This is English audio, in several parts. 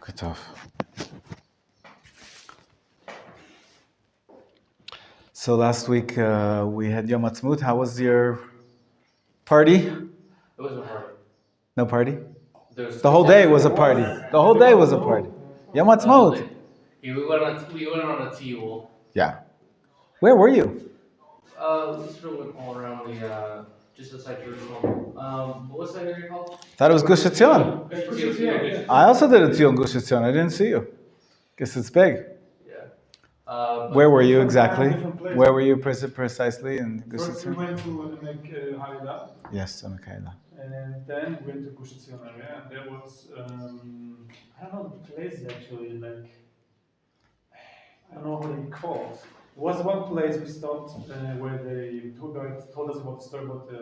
Good stuff. So last week we had Yom Ha'atzmaut. How was your party? It wasn't a party. No party? The whole day was a party. The whole day was a party. Yom Ha'atzmaut. We went on a tiyul. Yeah. Where were you? We sort of went all around the just outside Jerusalem. What was that area called? Thought it was Gush Etzion. Yeah. I also did a tiyul in Gush Etzion. I didn't see you. Guess it's big. Where were you exactly? Where were you precisely in Gush First we Etzion? went to Haida. Yes, on Kaila. And then we went to Gush Etzion area, and there was I don't know the place actually, like I don't know how they call it. There was one place we stopped where they told us about the story about the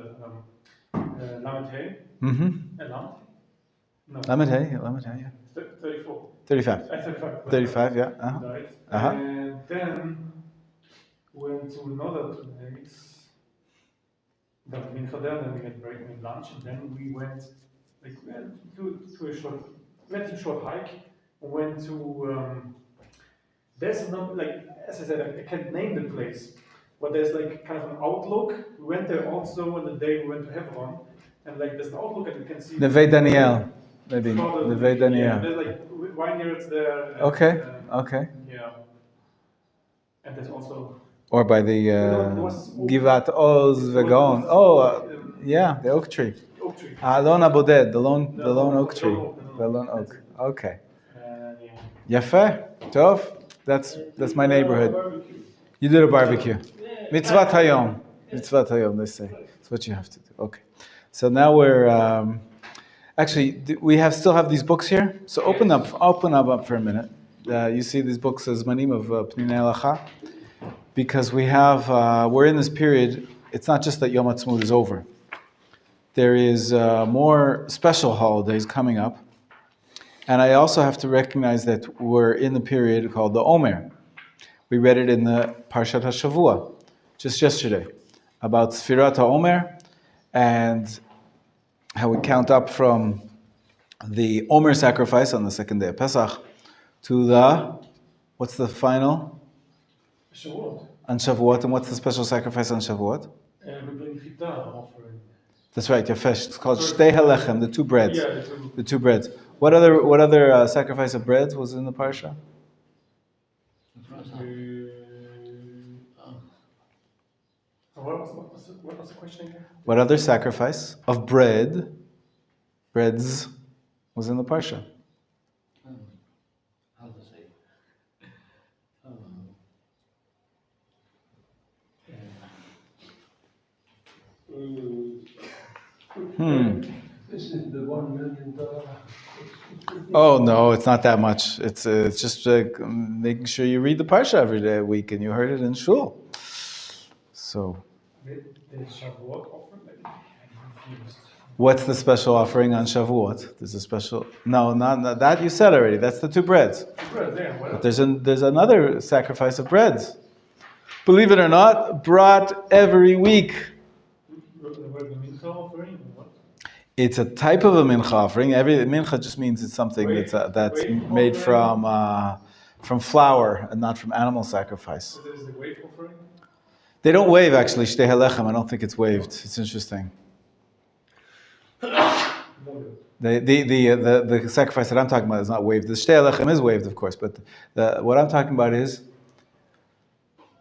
Lamed Hey. Mm-hmm. No. Lamed Hey, yeah. 34. 35. 35. 35, yeah. Uh-huh. Right. Uh-huh. And then went to another place. But Mincha there, then we had break and lunch, and then we went to a short hike. We went to there's not like as I said, I can't name the place, but there's like kind of an outlook. We went there also on the day we went to Hebron, and like there's an outlook and you can see Neve Daniel, maybe. Neve Daniel. Yeah, there's like vineyards there. And, Okay. Okay. Yeah. And there's also. Or by the Givat Oz Vegon. Oh, yeah, the oak tree. Oak tree. Alon Aboded, the lone oak tree. The lone oak. Okay. Yeah. Yafeh, Tov. That's my neighborhood. Barbecue. You did a barbecue. Mitzvah Hayom. Mitzvah Hayom, they say. That's what you have to do. Okay. So now we're actually we still have these books here. So open up for a minute. You see these books as Manim of Pninei Halacha. Because we're in this period, it's not just that Yom Ha'atzmaut is over. There is more special holidays coming up. And I also have to recognize that we're in the period called the Omer. We read it in the Parshat HaShavua, just yesterday, about Sfirat HaOmer, and how we count up from the Omer sacrifice on the second day of Pesach to what's the final? Shavuot. On Shavuot, and what's the special sacrifice on Shavuot? We bring Fita offering. That's right, Yafesh. It's called Shtei Halechem, the two breads. Yeah, the two breads. What other sacrifice of breads was in the parsha? What was the question again? What other sacrifice of breads, was in the parsha? How to say? This is the 1 million Torah. Oh no, it's not that much. It's just making sure you read the parsha every day a week, and you heard it in shul. So, The Shavuot offering? I'm confused. what's the special offering on Shavuot? There's a special. No, not that you said already. That's the two breads. But there's another sacrifice of breads. Believe it or not, brought every week. The Mincha offering? What? It's a type of a mincha offering. Every mincha just means it's something that's made from flour and not from animal sacrifice. So there's the wave offering? They don't wave actually. Shtei halechem. I don't think it's waved. It's interesting. The sacrifice that I'm talking about is not waved. The Shtei halechem is waved, of course, but what I'm talking about is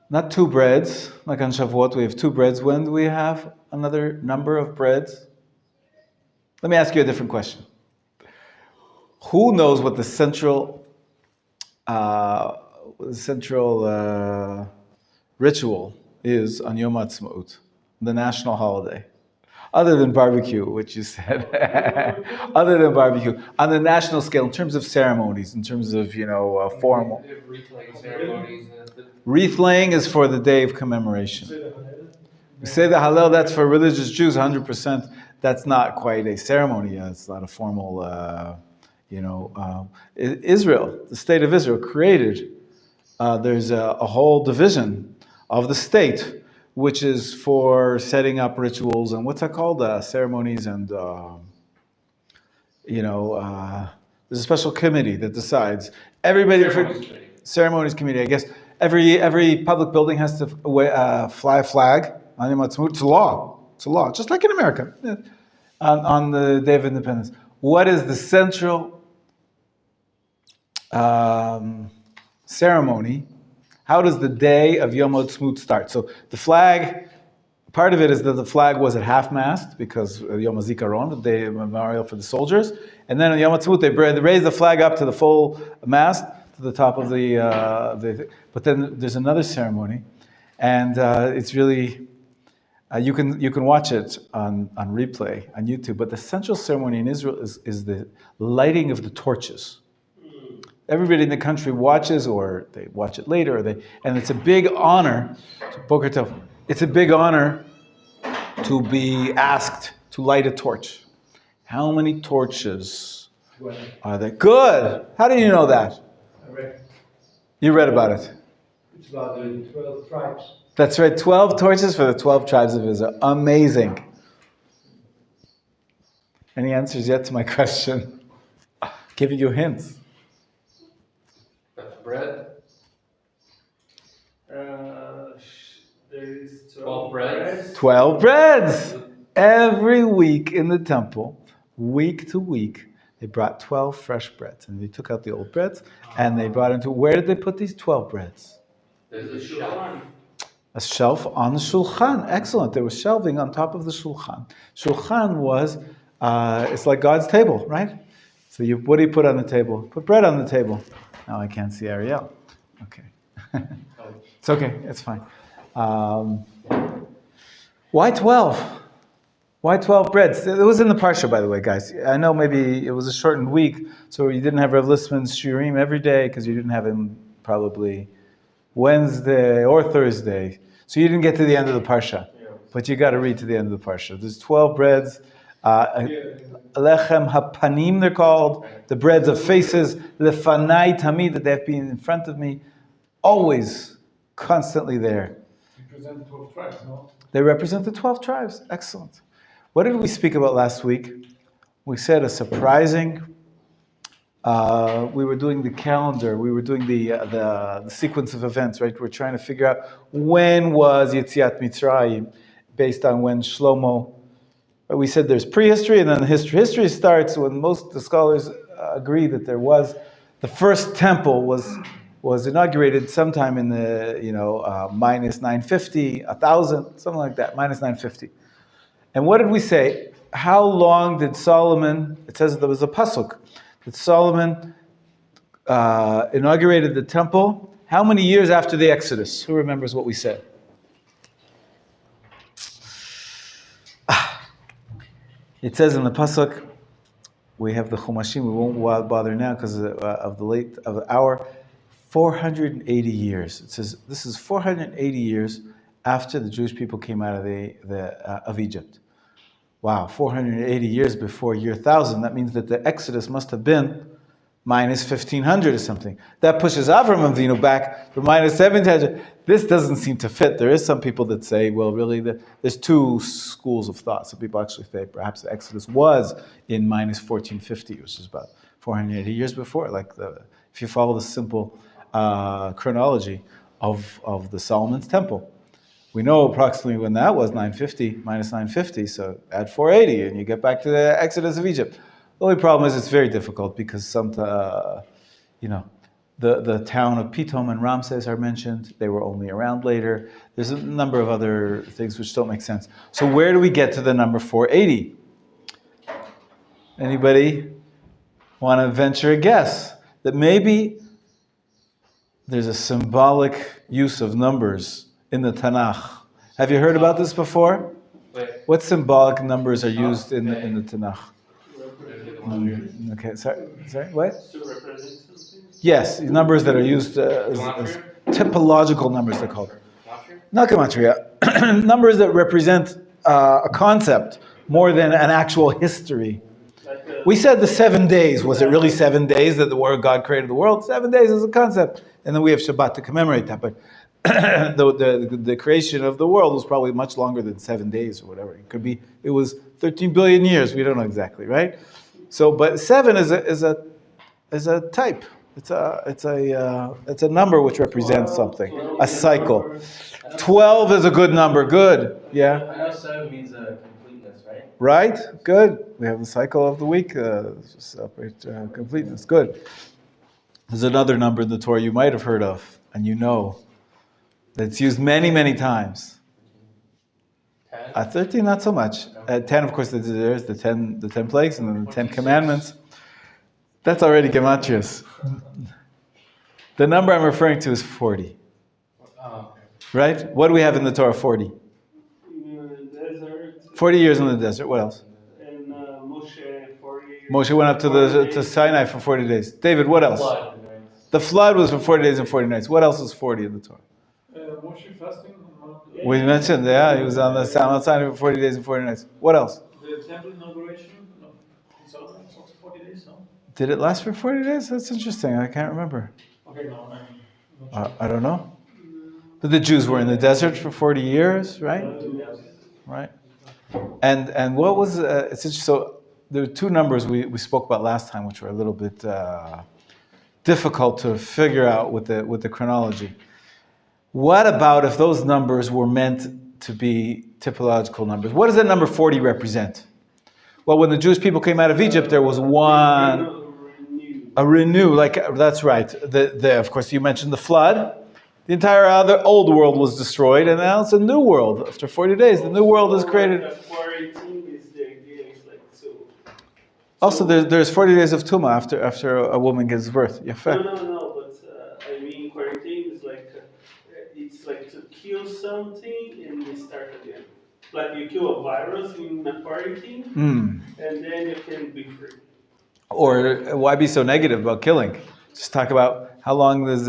not two breads. Like on Shavuot, we have two breads. When do we have another number of breads? Let me ask you a different question. Who knows what the central ritual is on Yom Ha'atzmaut, the national holiday? Other than barbecue, which you said. Other than barbecue. On the national scale, in terms of ceremonies, in terms of, formal. Wreath-laying ceremonies. Wreath laying is for the day of commemoration. We say the Hallel, that's for religious Jews, 100%. That's not quite a ceremony. It's not a formal, Israel, the state of Israel created. There's a whole division of the state, which is for setting up rituals and what's that called? Ceremonies and, There's a special committee that decides. Everybody ceremonies committee. I guess every public building has to fly a flag on Yom Ha'atzmaut. It's a law. It's a law, just like in America, on the Day of Independence. What is the central ceremony? How does the day of Yom Ha'atzmaut start? So the flag, part of it is that the flag was at half-mast because Yom HaZikaron, the day of memorial for the soldiers. And then on Yom Ha'atzmaut, they raise the flag up to the full mast, to the top of the but then there's another ceremony. And it's really, you can watch it on replay on YouTube. But the central ceremony in Israel is the lighting of the torches. Everybody in the country watches, or they watch it later, and it's a big honor. Boker Tov. It's a big honor to be asked to light a torch. How many torches are there? Good. How do you know that? I read. You read about it. It's about the 12 tribes. That's right. 12 torches for the 12 tribes of Israel. Amazing. Any answers yet to my question? Giving you hints. Bread. There is 12 breads. 12 breads. Every week in the temple, week to week, they brought 12 fresh breads. And they took out the old breads and they brought into, where did they put these 12 breads? There's a shelf. A shelf on the shulchan. Excellent. There was shelving on top of the shulchan. Shulchan was, it's like God's table, right? So what do you put on the table? Put bread on the table. Now I can't see Ariel. Okay. It's okay. It's fine. Why 12? Why 12 breads? It was in the Parsha, by the way, guys. I know maybe it was a shortened week, so you didn't have Rav Listman's Shiurim every day because you didn't have him probably Wednesday or Thursday. So you didn't get to the end of the Parsha. But you got to read to the end of the Parsha. There's 12 breads. Lechem hapanim, they're called, the breads of faces, lefanai tamid, that they have been in front of me, always, constantly there. Represent the 12 tribes, no? They represent the 12 tribes. Excellent. What did we speak about last week? We said a surprising. We were doing the calendar. We were doing the sequence of events, right? We're trying to figure out when was Yetziat Mitzrayim, based on when Shlomo. We said there's prehistory and then the history. History starts when most of the scholars agree that there was the first temple was inaugurated sometime in the minus 950, 1000, something like that, minus 950. And what did we say? How long did Solomon? It says there was a pasuk that Solomon inaugurated the temple. How many years after the Exodus? Who remembers what we said? It says in the pasuk, we have the Chumashim. We won't bother now because of the hour. 480 years. It says this is 480 years after the Jewish people came out of Egypt. Wow, 480 years before year 1000. That means that the Exodus must have been minus 1500 or something. That pushes Avram Avinu back to minus 1700. This doesn't seem to fit. There is some people that say, well, really, there's two schools of thought. Some people actually say perhaps the Exodus was in minus 1450, which is about 480 years before. If you follow the simple chronology of the Solomon's temple. We know approximately when that was, 950, minus 950, so add 480 and you get back to the Exodus of Egypt. The only problem is it's very difficult because the town of Pitom and Ramses are mentioned. They were only around later. There's a number of other things which don't make sense. So where do we get to the number 480? Anybody want to venture a guess that maybe there's a symbolic use of numbers in the Tanakh? Have you heard about this before? What symbolic numbers are used in the Tanakh? Okay, sorry, what? Yes, numbers that are used as typological numbers, they're called. Not gematria. Numbers that represent a concept more than an actual history. We said the 7 days. Was it really 7 days that the word God created the world? 7 days is a concept. And then we have Shabbat to commemorate that. But the creation of the world was probably much longer than 7 days or whatever. It was 13 billion years. We don't know exactly, right? So, but 7 is a is a type. It's a number which represents something, a cycle. 12 is a good number. Good. Yeah. I know 7 means completeness, right? Right? Good. We have the cycle of the week. Celebrate completeness. Good. There's another number in the Torah you might have heard of, and you know that it's used many, many times. 10? 13, not so much. 10, of course, there's the 10 plagues and then the 10 commandments. That's already gematrias. The number I'm referring to is 40. Oh, okay. Right? What do we have in the Torah? 40. In the desert. 40 years in the desert. What else? And Moshe, 40 years. Moshe went up to Sinai for 40 days. David, what else? Flood. The flood was for 40 days and 40 nights. What else is 40 in the Torah? Moshe fasting. We mentioned, he was on the Mount Sinai for 40 days and 40 nights. What else? The temple inauguration in Solomon is also 40 days, no? Did it last for 40 days? That's interesting. I can't remember. Okay, no, I'm not sure. I don't know. But the Jews were in the desert for 40 years, right? Right. And what was, it's interesting. So there were two numbers we spoke about last time, which were a little bit difficult to figure out with the chronology. What about if those numbers were meant to be typological numbers? What does that number 40 represent? Well, when the Jewish people came out of Egypt, there was one, a renew, like, that's right. Of course, you mentioned the flood. The entire other old world was destroyed, and now it's a new world. After 40 days, the new world is created. Also, there's 40 days of Tumah after a woman gives birth. No, but I mean, quarantine is like, it's like to kill something and then start again. Like you kill a virus in a quarantine, and then you can be free. Or why be so negative about killing? Just talk about how long does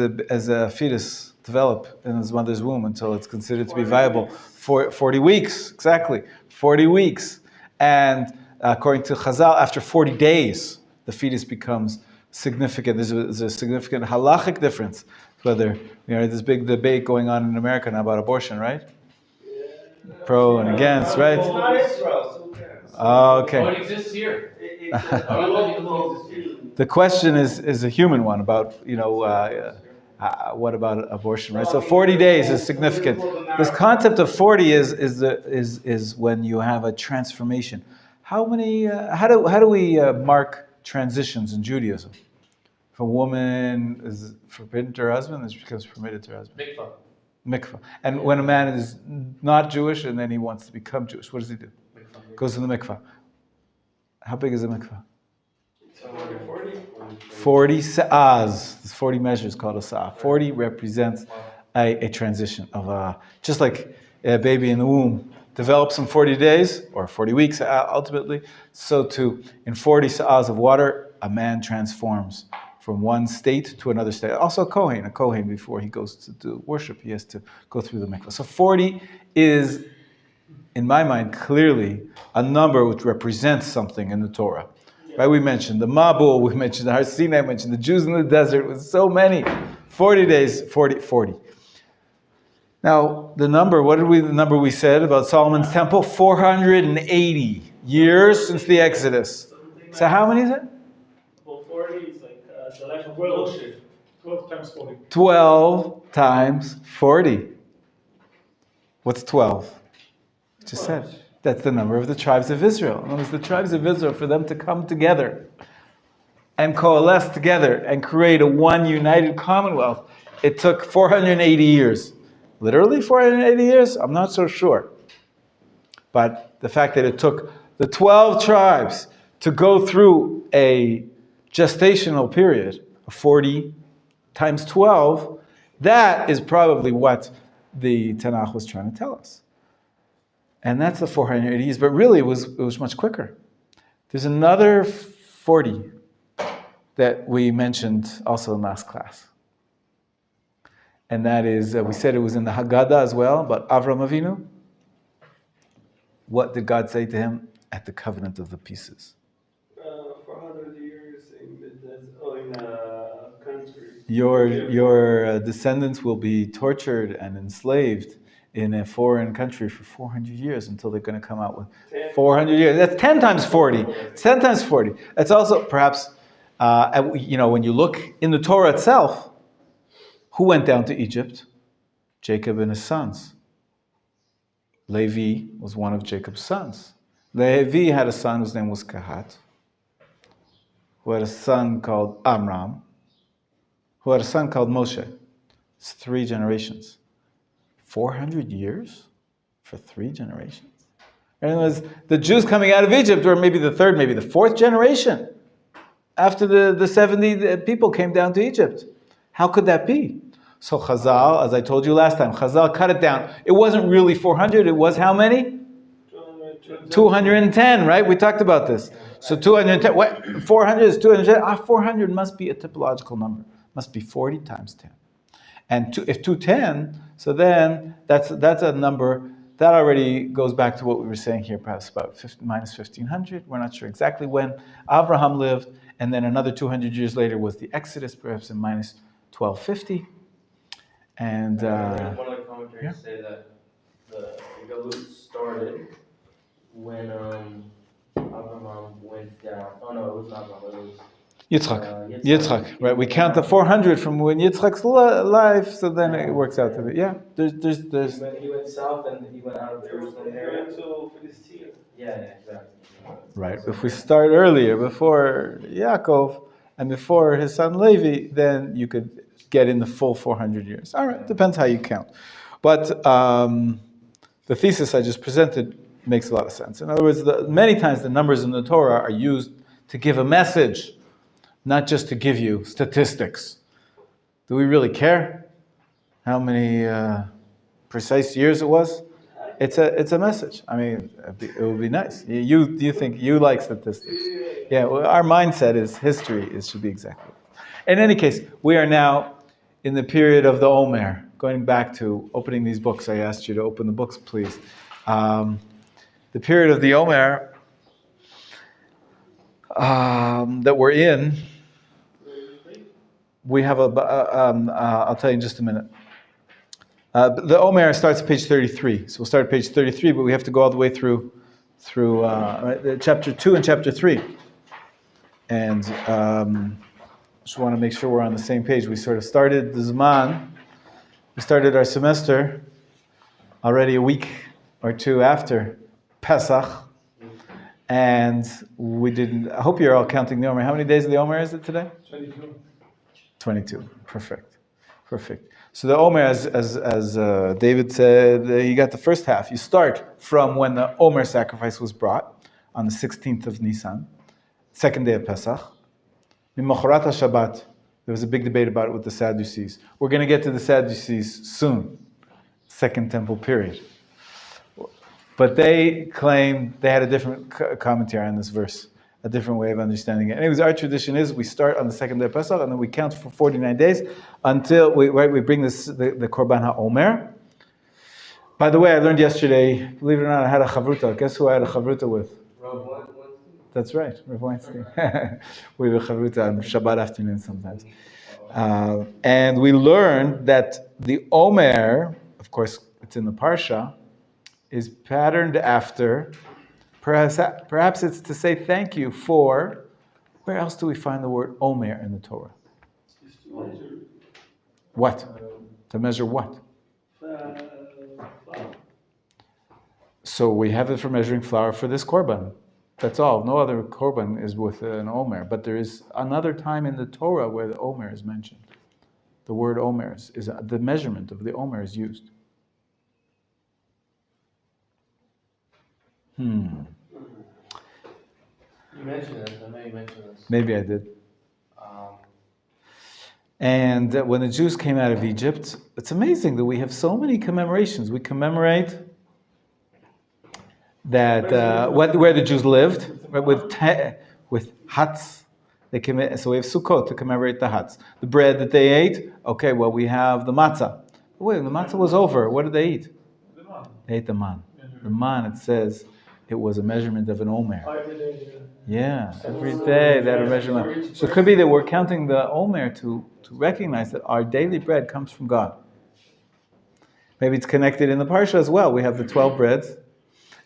a fetus develop in his mother's womb until it's considered to be viable. 40 weeks, exactly. 40 weeks. And according to Chazal, after 40 days, the fetus becomes significant. There's a significant halachic difference. Whether, there's big debate going on in America now about abortion, right? Yeah. Pro and against, right? It's not Israel, so Okay. Oh, it exists here. The question is a human one about, what about abortion, right? So 40 days is significant. This concept of 40 is when you have a transformation. How do we mark transitions in Judaism? If a woman is forbidden to her husband, it becomes permitted to her husband. Mikvah. And when a man is not Jewish and then he wants to become Jewish, what does he do? Goes to the mikvah. How big is a mikvah? 40 sa'as. There's 40 measures called a sa'a. 40 represents a transition of just like a baby in the womb develops in 40 days, or 40 weeks ultimately, so too, in 40 sa'as of water, a man transforms from one state to another state. Also a Kohen, before he goes to do worship, he has to go through the mikvah. So 40 is, in my mind, clearly a number which represents something in the Torah. Right? We mentioned the Mabul, we mentioned the Har Sinai, we mentioned the Jews in the desert, with so many. 40 days, 40. Now, the number we said about Solomon's temple? 480 years since the Exodus. So how many is it? Well, 40 is like the life of Moshe. 12 times 40. 12 times 40. What's 12? Just said. That's the number of the tribes of Israel. In other words, the tribes of Israel, for them to come together and coalesce together and create a one united commonwealth, it took 480 years. Literally 480 years? I'm not so sure. But the fact that it took the 12 tribes to go through a gestational period of 40 times 12, that is probably what the Tanakh was trying to tell us. And that's the 480 years, but really it was much quicker. There's another 40 that we mentioned also in last class. And that is, we said it was in the Haggadah as well, but Avram Avinu. What did God say to him at the covenant of the pieces? 400 years in the desert, in a country. Your descendants will be tortured and enslaved in a foreign country for 400 years until they're going to come out with 400 years. That's 10 times 40. It's 10 times 40. It's also perhaps When you look in the Torah itself, who went down to Egypt? Jacob and his sons. Levi was one of Jacob's sons. Levi had a son whose name was Kahat, who had a son called Amram, who had a son called Moshe. It's 3 generations. 400 years for 3 generations? And it was the Jews coming out of Egypt were maybe the 3rd, maybe the 4th generation after the 70 people came down to Egypt. How could that be? So Chazal, as I told you last time, Chazal cut it down. It wasn't really 400, it was how many? 210, right? We talked about this. So 210, what? 400 is 210. 400 must be a typological number. Must be 40 times 10. And if 210, so then that's a number that already goes back to what we were saying here, perhaps about minus 1500. We're not sure exactly when Abraham lived, and then another 200 years later was the Exodus, perhaps in minus 1250. And one of the commentaries say that the Galut started when Abraham went down. Oh no, it was not Abraham. It was Yitzchak, right? We count the 400 from when Yitzchak's life, so then it works out to be, there's. He went south and he went out of Jerusalem area. Went to Philistine. Yeah, exactly. Right. If we start earlier, before Yaakov and before his son Levi, then you could get in the full 400 years. All right, depends how you count. But the thesis I just presented makes a lot of sense. In other words, many times the numbers in the Torah are used to give a message, not just to give you statistics. Do we really care how many precise years it was? It's a message. I mean, it would be nice. You think you like statistics? Yeah. Well, our mindset is history. It should be exactly. In any case, we are now in the period of the Omer. Going back to opening these books, I asked you to open the books, please. The period of the Omer that we're in. We have I'll tell you in just a minute. The Omer starts at page 33. So we'll start at page 33, but we have to go all the way through chapter 2 and chapter 3. And just want to make sure we're on the same page. We sort of started the Zman. We started our semester already a week or two after Pesach. And we didn't, I hope you're all counting the Omer. How many days of the Omer is it today? 22. Perfect. So the Omer, as David said, you got the first half. You start from when the Omer sacrifice was brought on the 16th of Nisan, second day of Pesach. Mimocharat HaShabbat, there was a big debate about it with the Sadducees. We're going to get to the Sadducees soon, Second Temple period. But they claim they had a different commentary on this verse, a different way of understanding it. Anyways, our tradition is we start on the second day of Pesach and then we count for 49 days until we bring the Korban HaOmer. By the way, I learned yesterday, believe it or not, I had a chavruta. Guess who I had a chavruta with? That's right, Rav Weinstein. We have a chavruta on Shabbat afternoon sometimes. And we learned that the Omer, of course, it's in the Parsha, is patterned after, perhaps it's to say thank you for, where else do we find the word Omer in the Torah? What? To measure what? So we have it for measuring flour for this korban. That's all. No other korban is with an Omer. But there is another time in the Torah where the Omer is mentioned. The word Omer is the measurement of the Omer is used. You mentioned this. I know you mentioned this. Maybe I did. And when the Jews came out of Egypt, it's amazing that we have so many commemorations. We commemorate that where the Jews lived, right, with huts. So we have Sukkot to commemorate the huts. The bread that they ate. Okay, well we have the matzah. Wait, the matzah was over. What did they eat? They ate the man. The man, it says, it was a measurement of an Omer. Yeah, every day they had a measurement. So it could be that we're counting the Omer to recognize that our daily bread comes from God. Maybe it's connected in the Parsha as well. We have the 12 breads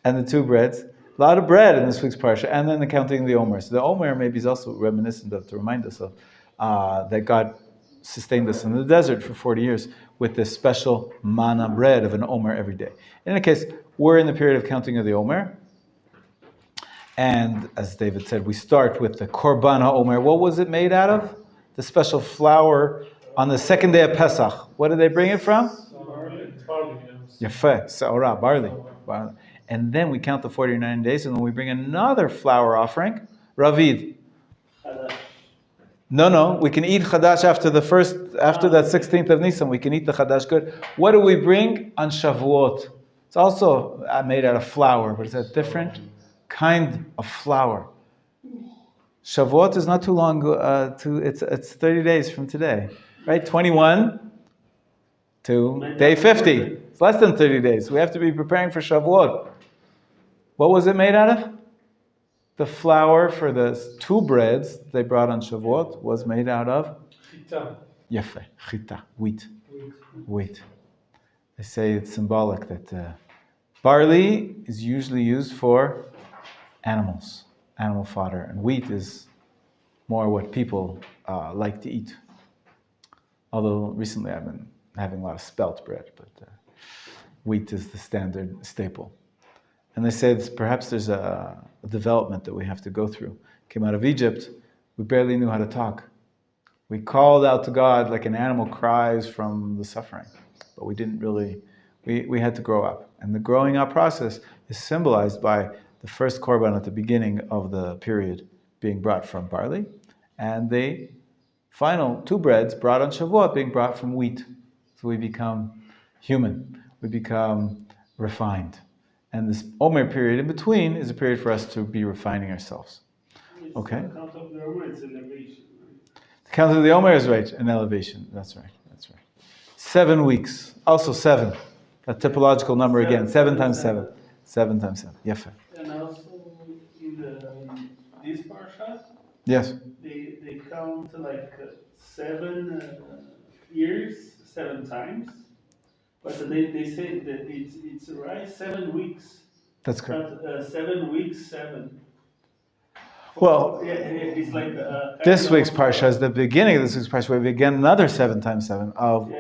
and the 2 breads. A lot of bread in this week's parsha, and then the counting of the Omer. So the Omer maybe is also reminiscent of, to remind us of, that God sustained us in the desert for 40 years with this special manna bread of an Omer every day. In any case, we're in the period of counting of the Omer. And as David said, we start with the Korban HaOmer. What was it made out of? The special flour on the second day of Pesach. What did they bring it from? Barley. Yafeh, Saorah, barley. And then we count the 49 days, and then we bring another flour offering, Ravid. No, we can eat Chadash after that 16th of Nisan. We can eat the Chadash good. What do we bring on Shavuot? It's also made out of flour, but it's a different kind of flour. Shavuot is not too long. It's 30 days from today, right? 21 to day 50. It's less than 30 days. We have to be preparing for Shavuot. What was it made out of? The flour for the 2 breads they brought on Shavuot was made out of Chita. Yafeh, chita, wheat. They say it's symbolic that barley is usually used for animals, animal fodder, and wheat is more what people like to eat. Although recently I've been having a lot of spelt bread, but wheat is the standard staple. And they say that perhaps there's a development that we have to go through. Came out of Egypt, we barely knew how to talk. We called out to God like an animal cries from the suffering, but we didn't really, we had to grow up. And the growing up process is symbolized by the first korban at the beginning of the period being brought from barley, and the final 2 breads brought on Shavuot being brought from wheat. So we become human, we become refined. And this Omer period in between is a period for us to be refining ourselves. Okay? The count of the Omer, it's elevation. The count of the Omer is right, an elevation. That's right. 7 weeks. Also 7. A typological number again. 7 times 7. 7 times 7. Yes. And also in this parsha, Yes. they count like 7 years, 7 times. But they say that it's right 7 weeks. That's correct. But 7 weeks, 7. Well, Yeah, it's like this week's parsha is the beginning of this week's parsha. We begin another 7 times 7 of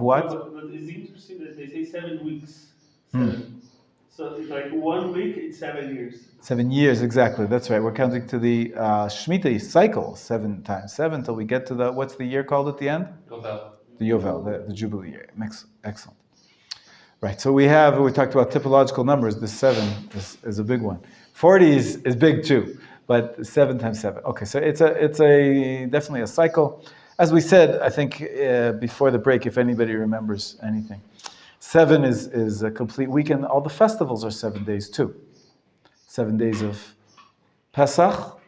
what? No, but it's interesting that they say 7 weeks. 7. So it's like 1 week, it's 7 years. 7 years, exactly. That's right. We're counting to the Shemitah cycle, 7 times 7, till we get to the, what's the year called at the end? Yovel. The Yovel, the Jubilee year. Excellent. Right, so we talked about typological numbers. The 7 is a big one. 40 is big too, but 7 times 7. Okay, so it's definitely a cycle. As we said, I think before the break, if anybody remembers anything, 7 is a complete weekend. All the festivals are 7 days too. 7 days of Pesach,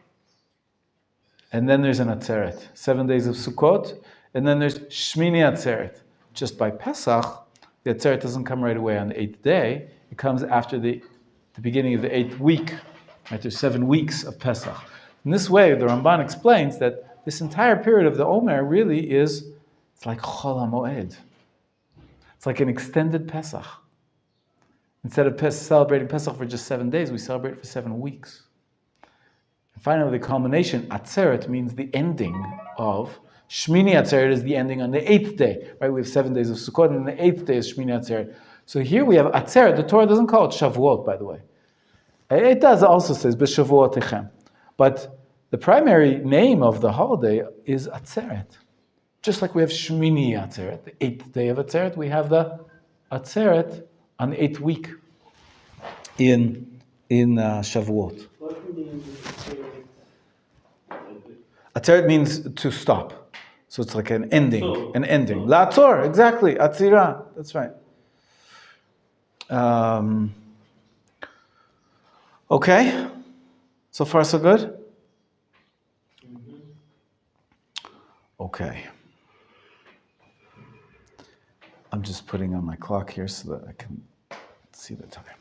and then there's an Atzeret. 7 days of Sukkot, and then there's Shmini Atzeret. Just by Pesach, the Atzeret doesn't come right away on the 8th day. It comes after the beginning of the 8th week. Right? There's 7 weeks of Pesach. In this way, the Ramban explains that this entire period of the Omer really it's like Chol HaMoed. It's like an extended Pesach. Instead of celebrating Pesach for just 7 days, we celebrate for 7 weeks. And finally, the culmination, Atzeret, means the ending of Shmini Atzeret is the ending on the 8th day, right? We have 7 days of Sukkot, and the 8th day is Shmini Atzeret. So here we have Atzeret. The Torah doesn't call it Shavuot, by the way. It does also says B'Shavuotechem, but the primary name of the holiday is Atzeret. Just like we have Shmini Atzeret, the 8th day of Atzeret, we have the Atzeret on the 8th week in Shavuot. What means Atzeret means to stop. So it's like an ending. La'atzor, exactly. Atzira, that's right. Okay. So far, so good? Okay. I'm just putting on my clock here so that I can see the time.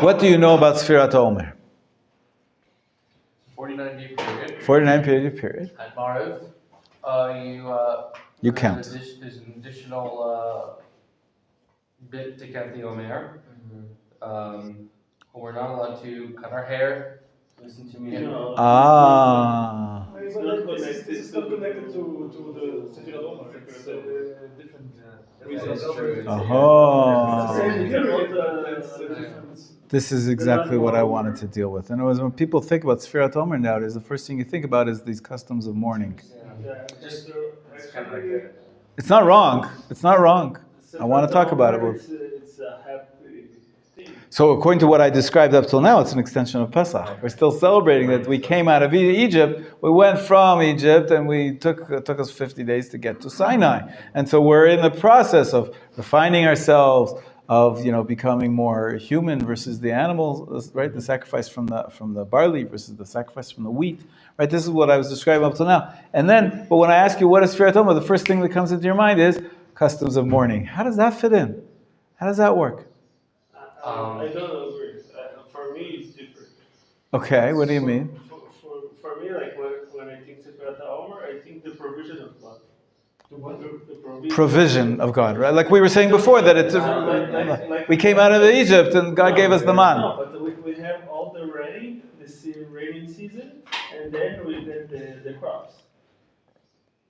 What do you know about Sfirat Omer? 49-day period. 49-day period. At Maariv, You count. There's an additional bit to cut the Omer. We're not allowed to cut our hair, listen to music. No. Ah. It's It's not not connected. connected This is not to- connected to the Sefirat Omer. It's a different reason. That's true. Oh. It's the same Yeah, period, but, but it's a different. This is exactly what I wanted to deal with. And it was when people think about Sfirat Omer nowadays, the first thing you think about is these customs of mourning. Yeah, Just- so It's kind of like actually, that. It's not wrong. It's not wrong. I want to talk about it. It's a happy thing. So according to what I described up till now, it's an extension of Pesach. We're still celebrating that we came out of Egypt. We went from Egypt, and it took us 50 days to get to Sinai. And so we're in the process of refining ourselves, of becoming more human versus the animals, right? The sacrifice from the barley versus the sacrifice from the wheat, right? This is what I was describing up till now. And then, but when I ask you what is Sfirat Omer, the first thing that comes into your mind is customs of mourning. How does that fit in? How does that work? I don't agree. For me, it's different. Okay, what do you mean? For me, like when I think Sefirat Omer, I think the provision of God. The Provision of God, right? Like we were saying before, that it's we came out of Egypt and God gave us the man. No, but we have all the rain, raining season, and then we get the crops.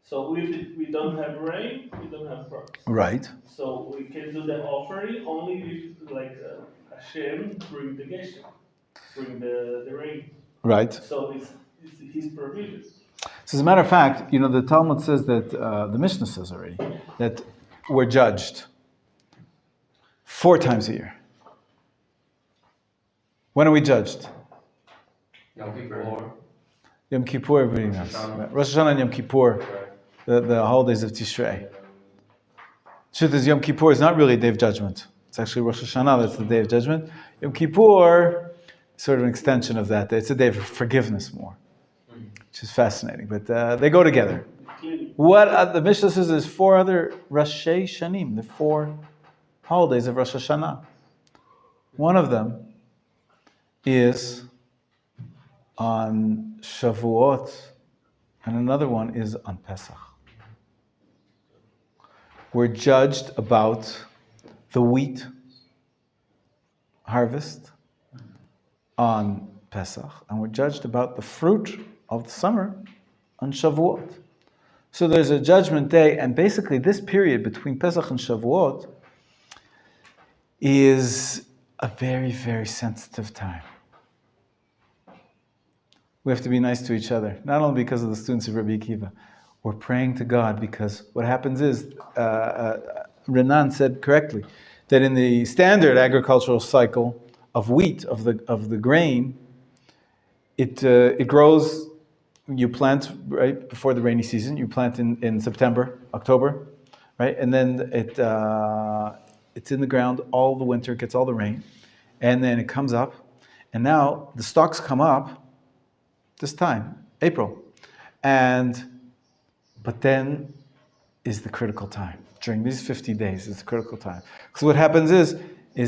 So if we don't have rain, we don't have crops. Right. So we can do the offering only if Hashem bring the geshem, bring the rain. Right. So it's his provision. So as a matter of fact, the Talmud says that, the Mishnah says already, that we're judged 4 times a year. When are we judged? Yom Kippur. Yom Kippur, everybody knows. Rosh Hashanah and Yom Kippur, the holidays of Tishrei. Truth is, Yom Kippur is not really a day of judgment. It's actually Rosh Hashanah, that's the day of judgment. Yom Kippur is sort of an extension of that. It's a day of forgiveness more, which is fascinating. But they go together. What the Mishnah says is 4 other Roshei Shanim, the 4 holidays of Rosh Hashanah. One of them is on Shavuot, and another one is on Pesach. We're judged about the wheat harvest on Pesach, and we're judged about the fruit of the summer on Shavuot. So there's a judgment day, and basically this period between Pesach and Shavuot is a very, very sensitive time. We have to be nice to each other, not only because of the students of Rabbi Akiva. We're praying to God because what happens is, Renan said correctly, that in the standard agricultural cycle of wheat, of the grain, it grows. You plant right before the rainy season. You plant in September, October, right, and then it's in the ground all the winter. It gets all the rain, and then it comes up, and now the stalks come up. This time, April, but then is the critical time. During these 50 days is the critical time. So what happens is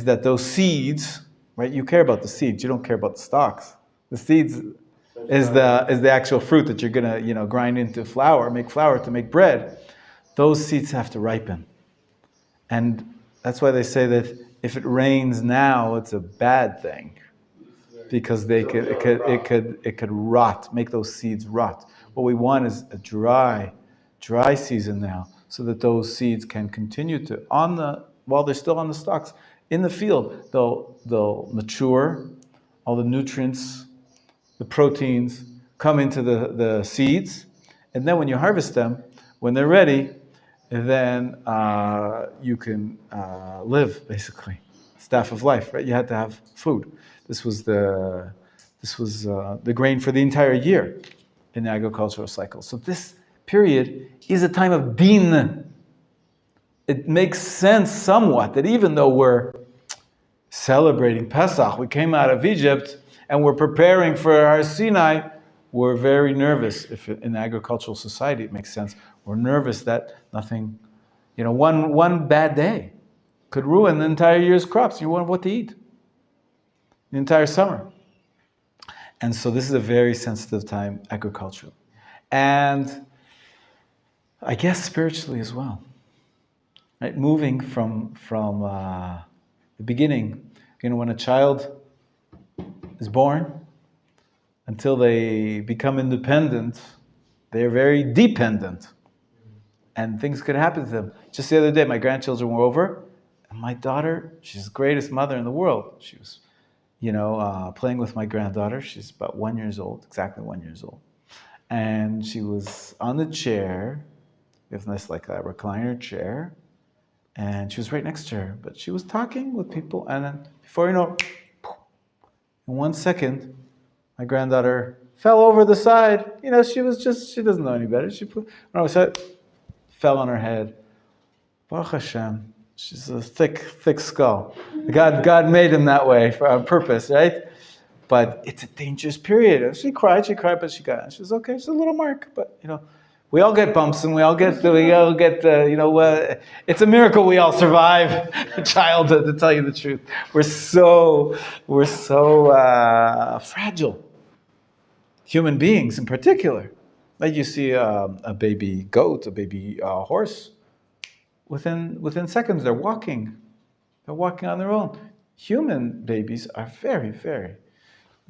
that those seeds, right? You care about the seeds. You don't care about the stalks. The seeds is the actual fruit that you're gonna grind into flour, make flour to make bread. Those seeds have to ripen, and that's why they say that if it rains now, it's a bad thing. Because it could rot, make those seeds rot. What we want is a dry season now, so that those seeds can continue to while they're still on the stalks in the field. They'll mature, all the nutrients, the proteins come into the seeds, and then when you harvest them, when they're ready, then you can live basically. Staff of life, right? You had to have food. This was the grain for the entire year in the agricultural cycle. So this period is a time of din. It makes sense somewhat that even though we're celebrating Pesach, we came out of Egypt and we're preparing for our Sinai, we're very nervous. If in agricultural society it makes sense, we're nervous that nothing, one bad day could ruin the entire year's crops. You won't have what to eat the entire summer. And so this is a very sensitive time agriculturally. And I guess spiritually as well. right? Moving from the beginning, when a child is born until they become independent, they're very dependent, and things could happen to them. Just the other day, my grandchildren were over, and my daughter, she's the greatest mother in the world. She was, playing with my granddaughter. She's about 1 year old, exactly 1 year old, and she was on the chair. We have this like a recliner chair, and she was right next to her, but she was talking with people, and then before you know, in 1 second, my granddaughter fell over the side. She doesn't know any better. Fell on her head. Baruch Hashem. She's a thick skull. God made him that way on purpose, right? But it's a dangerous period. She cried, but she got it. She was okay. She's a little mark, but we all get bumps, and we all get it's a miracle we all survive childhood, to tell you the truth. We're so fragile. Human beings in particular. Like you see a baby goat, a baby horse, within seconds they're walking. They're walking on their own. Human babies are very, very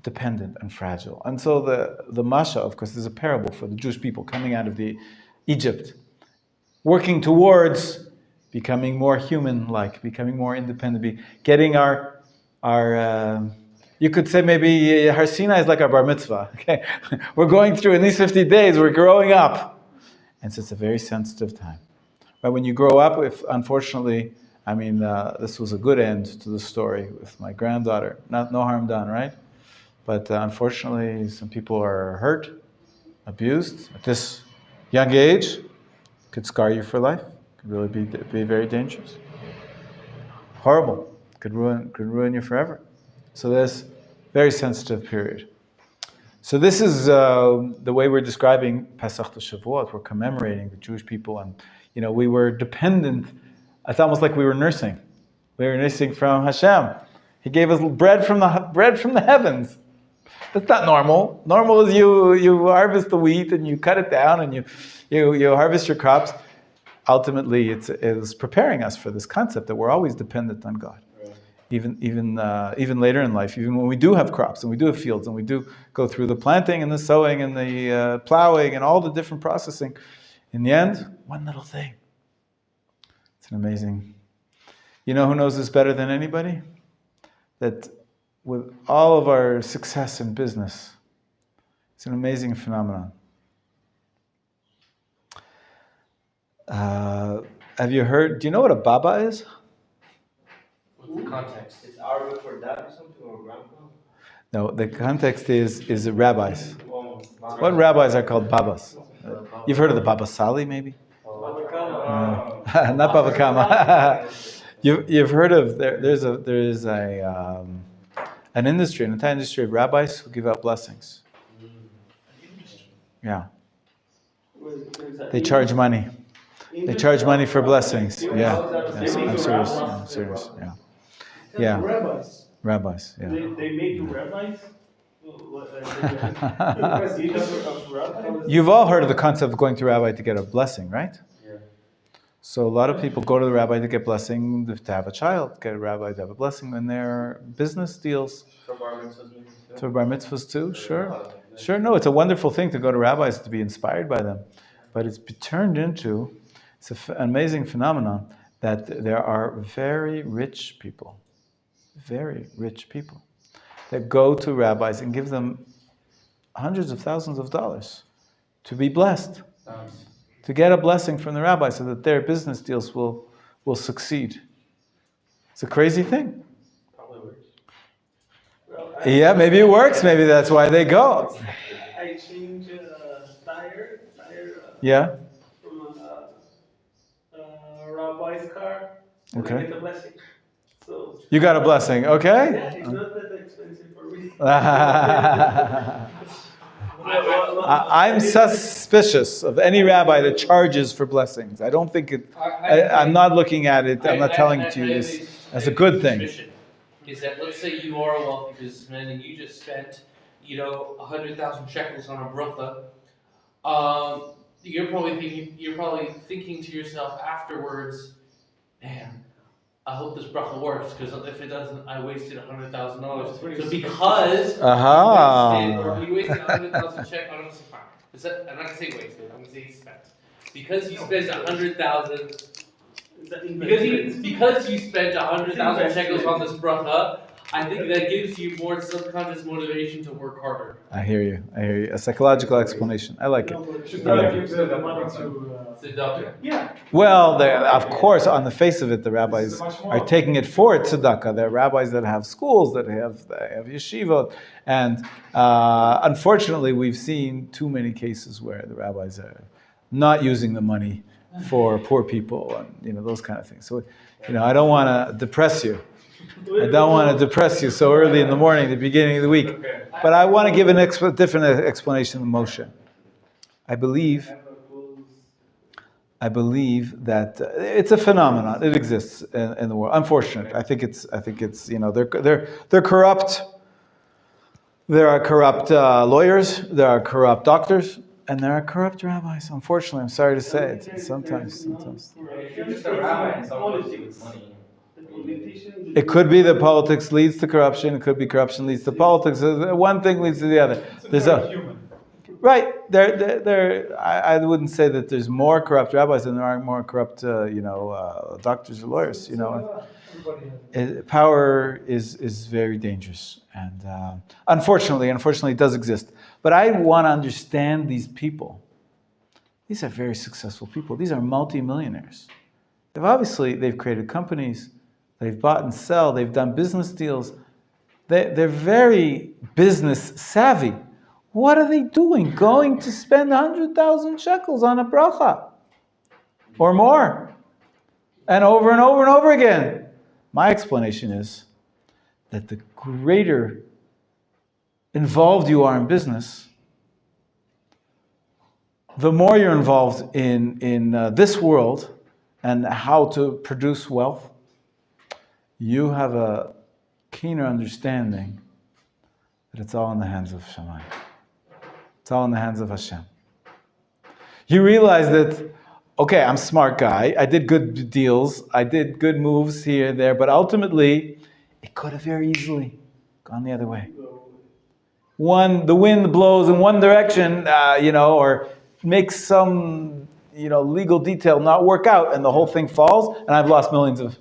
dependent and fragile. And so the Masha, of course, is a parable for the Jewish people coming out of Egypt, working towards becoming more human-like, becoming more independent, getting our you could say maybe Har Sinai is like our bar mitzvah. Okay, we're going through in these 50 days. We're growing up, and so it's a very sensitive time. But when you grow up, unfortunately, this was a good end to the story with my granddaughter. No harm done, right? But unfortunately, some people are hurt, abused at this young age. Could scar you for life. Could really be very dangerous. Horrible. Could ruin you forever. So this very sensitive period. So this is the way we're describing Pesach to Shavuot. We're commemorating the Jewish people, and we were dependent. It's almost like we were nursing. We were nursing from Hashem. He gave us bread from the heavens. That's not normal. Normal is you harvest the wheat and you cut it down and you harvest your crops. Ultimately, it's preparing us for this concept that we're always dependent on God. Even later in life, even when we do have crops and we do have fields and we do go through the planting and the sowing and the plowing and all the different processing, in the end, one little thing. It's an amazing. You know who knows this better than anybody? That with all of our success in business, it's an amazing phenomenon. Have you heard? Do you know what a baba is? What's the context? It's Arabic for dad or something, or grandpa? No, the context is rabbis. What rabbis are called babas? You've heard of the Baba Sali, maybe? Not Baba Kama. You've heard of there is an industry, an entire industry of rabbis who give out blessings. Yeah. They charge money. They charge money for blessings. Yeah. Yes, I'm serious. Yeah. Yeah. Rabbis. Yeah. They make you rabbis? You've all heard of the concept of going to rabbi to get a blessing, right? Yeah. So a lot of people go to the rabbi to get blessing, to have a child, get a rabbi to have a blessing in their business deals. For bar mitzvahs too? For bar mitzvahs too, sure. Sure, no, it's a wonderful thing to go to rabbis, to be inspired by them. But it's turned into, an amazing phenomenon that there are very rich people that go to rabbis and give them hundreds of thousands of dollars to be blessed, to get a blessing from the rabbi so that their business deals will succeed. It's a crazy thing. Probably works. Yeah, maybe it works. Maybe that's why they go. I changed tire Yeah. from a rabbi's car. And Okay. I get a blessing. So You got a blessing, okay? yeah, it's not that expensive for me. I'm suspicious of any rabbi that charges for blessings. I don't think it. I'm not looking at it. I'm not telling it to you this as a good thing. Is that, let's say you are a wealthy businessman and you just spent, 100,000 shekels on a bracha. You're probably thinking to yourself afterwards, man, I hope this bracha works, because if it doesn't, I wasted $100,000. So because he wasted 100,000 check, I'm not gonna say wasted. I'm gonna say he spent. Because he spent 100,000. Because you spent 100,000 shekels on this bracha, I think that gives you more subconscious motivation to work harder. I hear you. A psychological explanation. I like it. Yeah. Well, of course, on the face of it, the rabbis are taking it for tzedakah. There are rabbis that have schools, that have yeshivot, and unfortunately, we've seen too many cases where the rabbis are not using the money for poor people, and those kind of things. So, I don't want to depress you. I don't want to depress you so early in the morning, the beginning of the week. But I want to give a different explanation of Moshe. I believe that it's a phenomenon. It exists in the world. Unfortunately, I think it's they're corrupt. There are corrupt lawyers. There are corrupt doctors. And there are corrupt rabbis. Unfortunately, I'm sorry to say it. Sometimes. If you're just a rabbi and someone gives you with money. It could be that politics leads to corruption. It could be corruption leads to politics. One thing leads to the other. Right. I wouldn't say that there's more corrupt rabbis than there are more corrupt, doctors or lawyers. Power is very dangerous, and unfortunately, it does exist. But I want to understand these people. These are very successful people. These are multimillionaires. They've created companies. They've bought and sell. They've done business deals. They're very business savvy. What are they doing? Going to spend 100,000 shekels on a bracha or more, and over and over and over again. My explanation is that the greater involved you are in business, the more you're involved in this world and how to produce wealth, you have a keener understanding that it's all in the hands of Shammai. It's all in the hands of Hashem. You realize that, okay, I'm a smart guy. I did good deals. I did good moves here and there. But ultimately, it could have very easily gone the other way. The wind blows in one direction, or makes some, legal detail not work out, and the whole thing falls, and I've lost millions of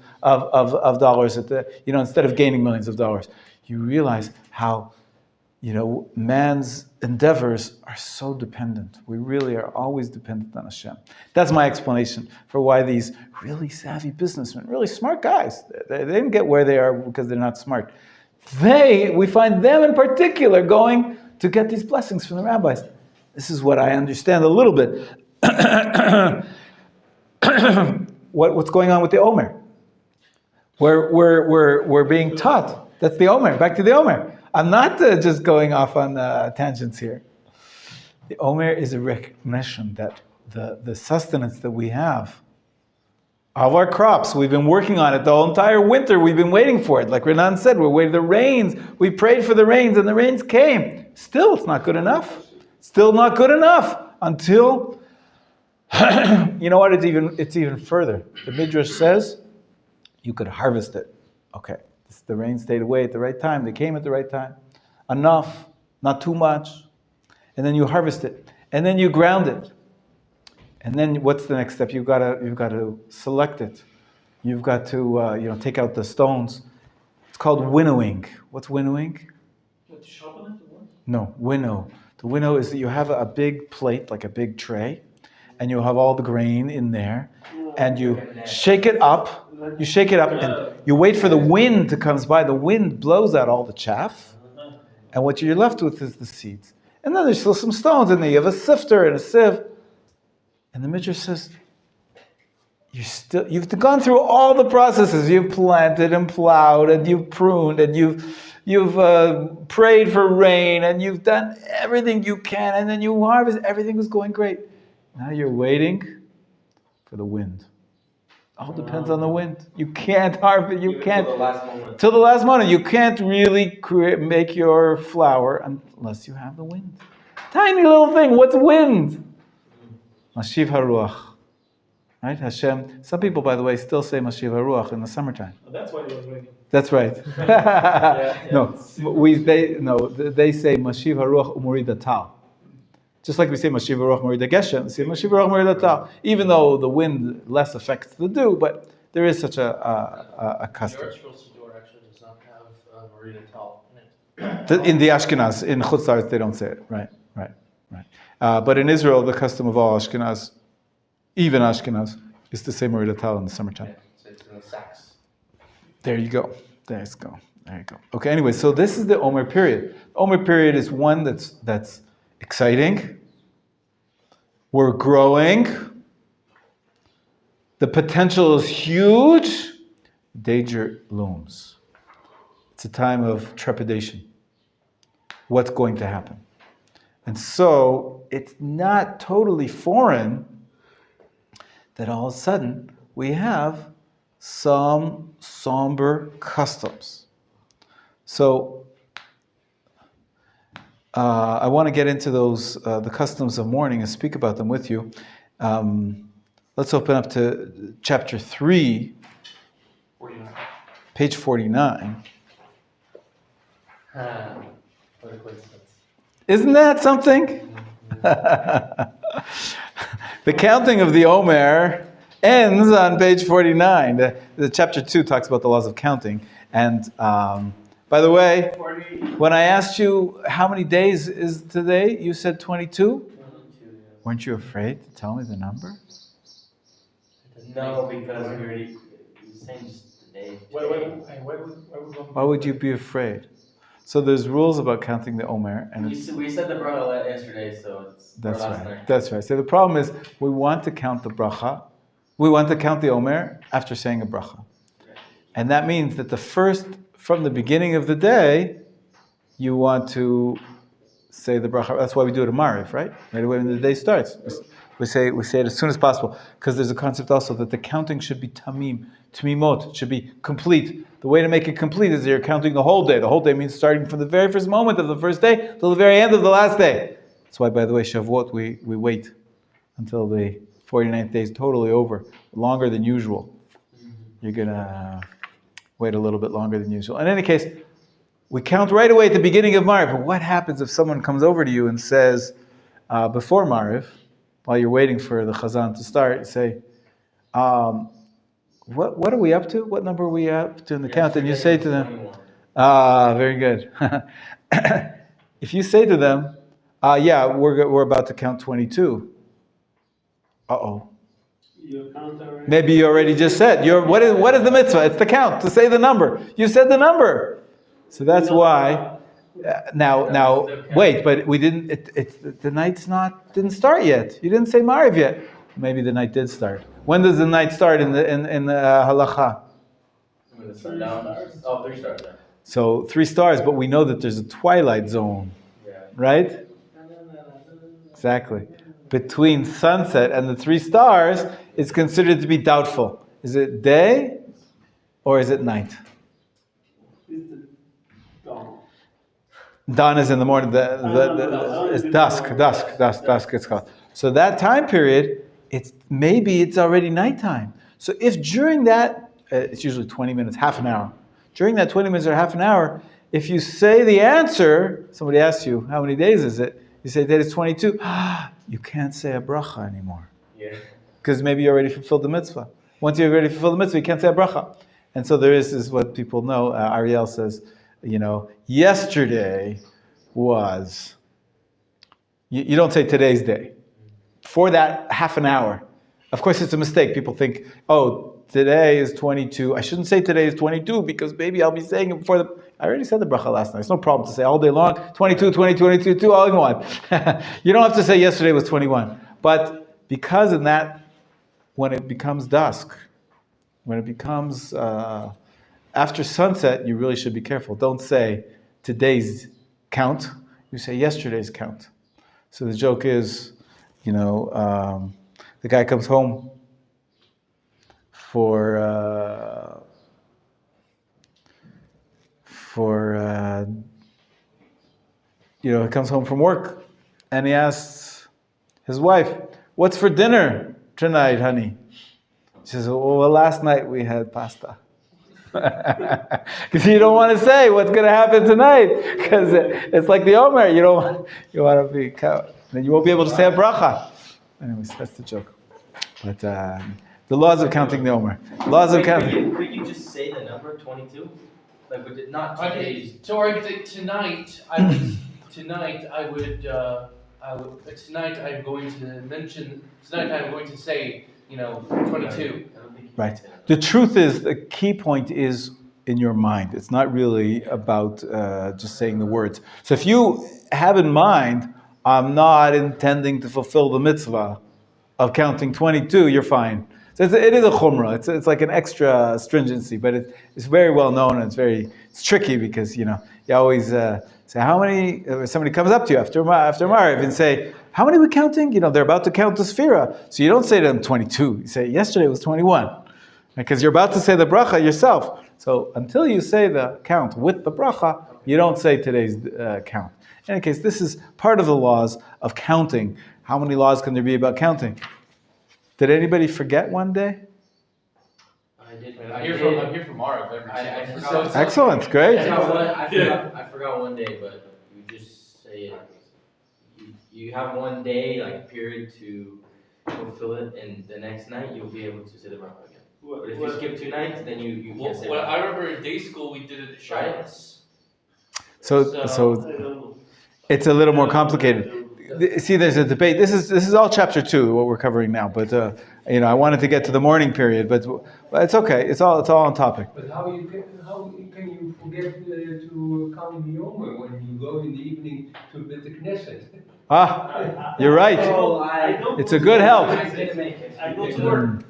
dollars instead of gaining millions of dollars. You realize how, man's endeavors are so dependent. We really are always dependent on Hashem. That's my explanation for why these really savvy businessmen, really smart guys, they didn't get where they are because they're not smart. We find them in particular going to get these blessings from the rabbis. This is what I understand a little bit. What's going on with the Omer? We're being taught. That's the Omer. Back to the Omer. I'm not just going off on tangents here. The Omer is a recognition that the sustenance that we have of our crops, we've been working on it the whole entire winter. We've been waiting for it. Like Renan said, we're waiting for the rains. We prayed for the rains, and the rains came. Still, it's not good enough. Still not good enough until, you know what? It's even further. The Midrash says you could harvest it. Okay, the rain stayed away at the right time. They came at the right time. Enough, not too much. And then you harvest it, and then you ground it. And then what's the next step? You've got to select it. You've got to take out the stones. It's called winnowing. What's winnowing? To sharpen it or what? No, winnow. The winnow is that you have a big plate, like a big tray, and you have all the grain in there, and you shake it up. You shake it up, and you wait for the wind to come by. The wind blows out all the chaff, and what you're left with is the seeds. And then there's still some stones in there. You have a sifter and a sieve. And the Midrash says, you've gone through all the processes. You've planted and plowed, and you've pruned, and you've prayed for rain, and you've done everything you can, and then you harvest. Everything was going great. Now you're waiting for the wind. All depends on the wind. You can't harvest. You can't till the last moment. You can't really make your flour unless you have the wind. Tiny little thing. What's wind? Mashiva Ruach. right? Hashem. Some people, by the way, still say Mashiva Ruach in the summertime. Oh, that's why it was raining. That's right. They say Mashiva Ruach Umurida Tal. Just like we say Mashiva Ruach Umurida Geshem, we say Mashiva Ruach Umurida Tal. Even though the wind less affects the dew, but there is such a custom. Your actually does not have Marina Tal in it. In the Ashkenaz, in Chutz La'aretz, they don't say it. Right. But in Israel, the custom of all Ashkenaz, even Ashkenaz, is to say Marina Tal in the summertime. Yeah, so it's in the sax. There you go. There you go. Okay. Anyway, so this is the Omer period. The Omer period is one that's exciting. We're growing. The potential is huge. Danger looms. It's a time of trepidation. What's going to happen? And so it's not totally foreign that all of a sudden we have some somber customs. So I want to get into those, the customs of mourning, and speak about them with you. Let's open up to chapter 3, 49. page 49. What a coincidence. Isn't that something? The counting of the Omer ends on page 49. The chapter 2 talks about the laws of counting. And by the way, when I asked you how many days is today, you said 22? Weren't you afraid to tell me the number? No, because we already saying just today. Why would you be afraid? So there's rules about counting the Omer, and We said the bracha yesterday, so it's that's last right. night. That's right. So the problem is we want to count the bracha, we want to count the Omer after saying a bracha, and that means that from the beginning of the day, you want to say the bracha. That's why we do it at Mariv, right? Right away when the day starts, we say it as soon as possible, because there's a concept also that the counting should be tamimot, should be complete. The way to make it complete is you're counting the whole day. The whole day means starting from the very first moment of the first day till the very end of the last day. That's why, by the way, Shavuot, we wait until the 49th day is totally over, longer than usual. You're going to wait a little bit longer than usual. In any case, we count right away at the beginning of Mariv. But what happens if someone comes over to you and says, before Mariv, while you're waiting for the Chazan to start, you say, what are we up to? What number are we up to in the count? And you say to them, very good. If you say to them, we're about to count 22. Uh-oh. Maybe you already just said. What is the mitzvah? It's the count, to say the number. You said the number. So that's why. Now, wait, but we didn't. The night's didn't start yet. You didn't say Mariv yet. Maybe the night did start. When does the night start in the halacha? When the sun down. Oh, 3 stars. Yeah. So 3 stars, but we know that there's a twilight zone, right? Exactly. Between sunset and the 3 stars, it's considered to be doubtful. Is it day or is it night? Dawn is in the morning. It's dusk. It's called. So that time period, maybe it's already nighttime. So if during that, it's usually 20 minutes, half an hour. During that 20 minutes or half an hour, if you say the answer, somebody asks you, how many days is it? You say that it's 22. You can't say a bracha anymore. Yeah. Because maybe you already fulfilled the mitzvah. Once you've already fulfilled the mitzvah, you can't say a bracha. And so is what people know. Ariel says, yesterday was, you don't say today's day. For that half an hour. Of course, it's a mistake. People think, today is 22. I shouldn't say today is 22 because maybe I'll be saying it before I already said the bracha last night. It's no problem to say all day long, 22, 22, all in one. You don't have to say yesterday was 21. But because in that, when it becomes dusk, when it becomes after sunset, you really should be careful. Don't say today's count. You say yesterday's count. So the joke is, the guy comes home he comes home from work and he asks his wife, "What's for dinner tonight, honey?" She says, well, last night we had pasta. Because you don't want to say what's going to happen tonight, because it's like the Omer. You want to be cowed. Then you won't be able to say a bracha. Anyways, that's the joke. But the laws of counting the Omer. Laws of counting. Could you just say the number 22? Like, would it not 2 days? So tonight I'm going to say 22. Right. The truth is, the key point is in your mind. It's not really about just saying the words. So if you have in mind, I'm not intending to fulfill the mitzvah of counting 22, you're fine. So it is a chumrah. It's like an extra stringency, but it's very well known, and it's tricky because you always say how many. Somebody comes up to you after Mariv and say, how many are we counting? They're about to count the sphira, so you don't say to them 22. You say yesterday was 21, because you're about to say the bracha yourself. So until you say the count with the bracha, you don't say today's count. In any case, this is part of the laws of counting. How many laws can there be about counting? Did anybody forget one day? I did. I'm here from Marv every day. Excellent, great. I forgot one day, but you just say it. You have one day, like period, to fulfill it, and the next night you'll be able to say the bracha again. But if you skip 2 nights, then you can't say. Well, I remember in day school we did it at Shilas. So it's a little more complicated. See, there's a debate. This is all chapter 2, what we're covering now. But I wanted to get to the morning period, but it's okay. It's all on topic. But how can you forget to count the Omer when you go in the evening to the Knesset? You're right. It's a good help. I go to work.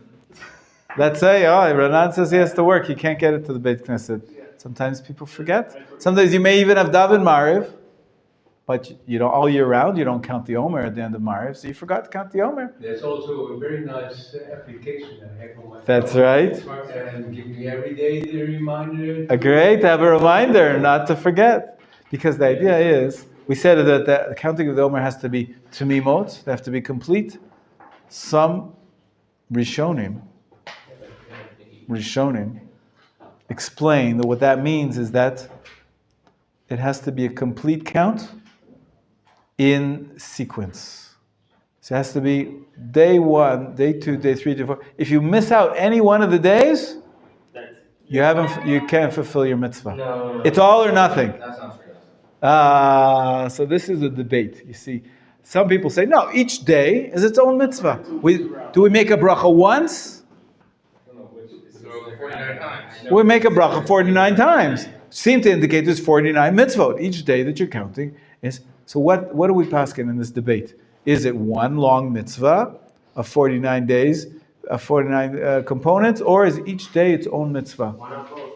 Let's say, Renan says he has to work. He can't get it to the Beit Knesset. Sometimes people forget. Sometimes you may even have Daven Mariv, but all year round you don't count the Omer at the end of Mariv, so you forgot to count the Omer. There's also a very nice application I have on my phone. That's right. And give me every day the reminder. Great, have a reminder not to forget. Because the idea is, we said that the counting of the Omer has to be tumimot, they have to be complete. Some Rishonim explain that what that means is that it has to be a complete count in sequence. So it has to be day 1, day 2, day 3, day 4. If you miss out any one of the days, you can't fulfill your mitzvah. No. It's all or nothing. That's not true. So this is a debate. You see, some people say, no, each day is its own mitzvah. Do we make a bracha once? 49 times. We make a bracha 49 times. Seem to indicate there's 49 mitzvot. Each day that you're counting is. So what do we paskin in this debate? Is it one long mitzvah of 49 days, of 49 components, or is each day its own mitzvah? Why not both?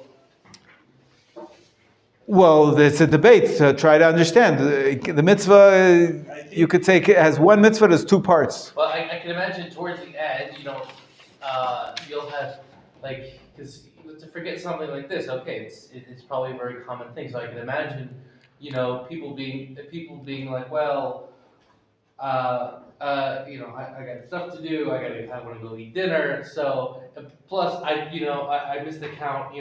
Well, it's a debate to try to understand. The mitzvah, you could say, has one mitzvah, there's 2 parts. Well, I can imagine towards the end, you'll have, because to forget something like this, okay, it's probably a very common thing. So I can imagine, people being like, well, I got stuff to do. I want to go eat dinner. So plus, I missed the count.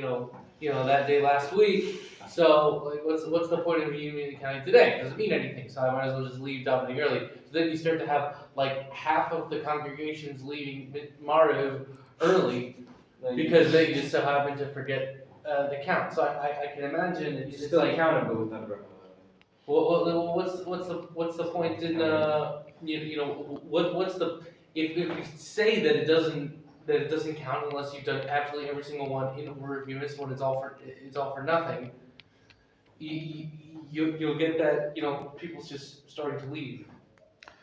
That day last week. So what's the point of me counting today? It doesn't mean anything. So I might as well just leave davening early. So then you start to have half of the congregations leaving Mariv early because they just so happen to forget the count. So I can imagine it's still accountable with that bracha. Well, what's the point in what's the if you say that it doesn't count unless you've done absolutely every single one in order, if you miss one, it's all for nothing. You'll get that people's just starting to leave.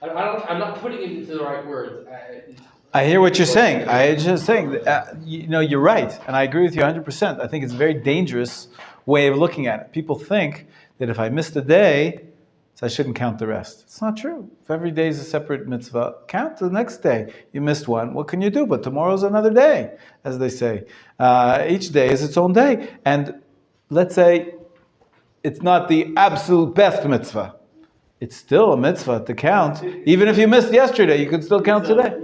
I'm not putting it into the right words. I hear what you're saying. I'm just saying, you're right, and I agree with you 100%. I think it's a very dangerous way of looking at it. People think that if I missed a day, so I shouldn't count the rest. It's not true. If every day is a separate mitzvah, count the next day. You missed one, what can you do? But tomorrow's another day, as they say. Each day is its own day. And let's say it's not the absolute best mitzvah. It's still a mitzvah to count. Even if you missed yesterday, you can still count today.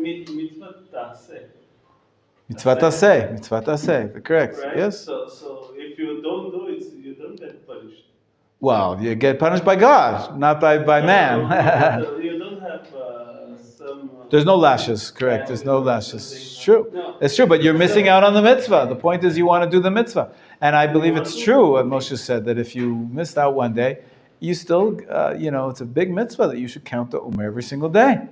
Mitzvah taseh, correct, Right? yes? So if you don't do it, you don't get punished. Well, you get punished by God, not by man. No, you don't have some. There's no lashes, correct, there's no lashes. It's true, No. it's true, but you're missing out on the mitzvah. The point is you want to do the mitzvah. And I believe it's true what Moshe said, that if you missed out one day, you still, it's a big mitzvah that you should count the Omer every single day.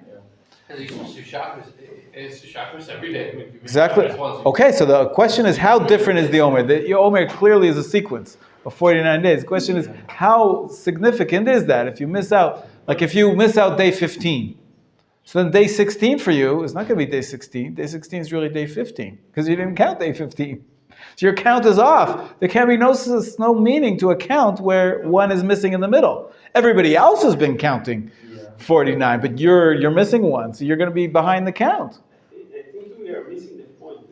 It's chakras every day. Exactly. Okay, so the question is, how different is the Omer? The Omer clearly is a sequence of 49 days. The question is, how significant is that? If you miss out, like if you miss out day 15, so then day 16 for you is not going to be day 16. Day 16 is really day 15, because you didn't count day 15. So your count is off. There can be no meaning to a count where one is missing in the middle. Everybody else has been counting 49, but you're missing one, so you're going to be behind the count. I think we are missing the point.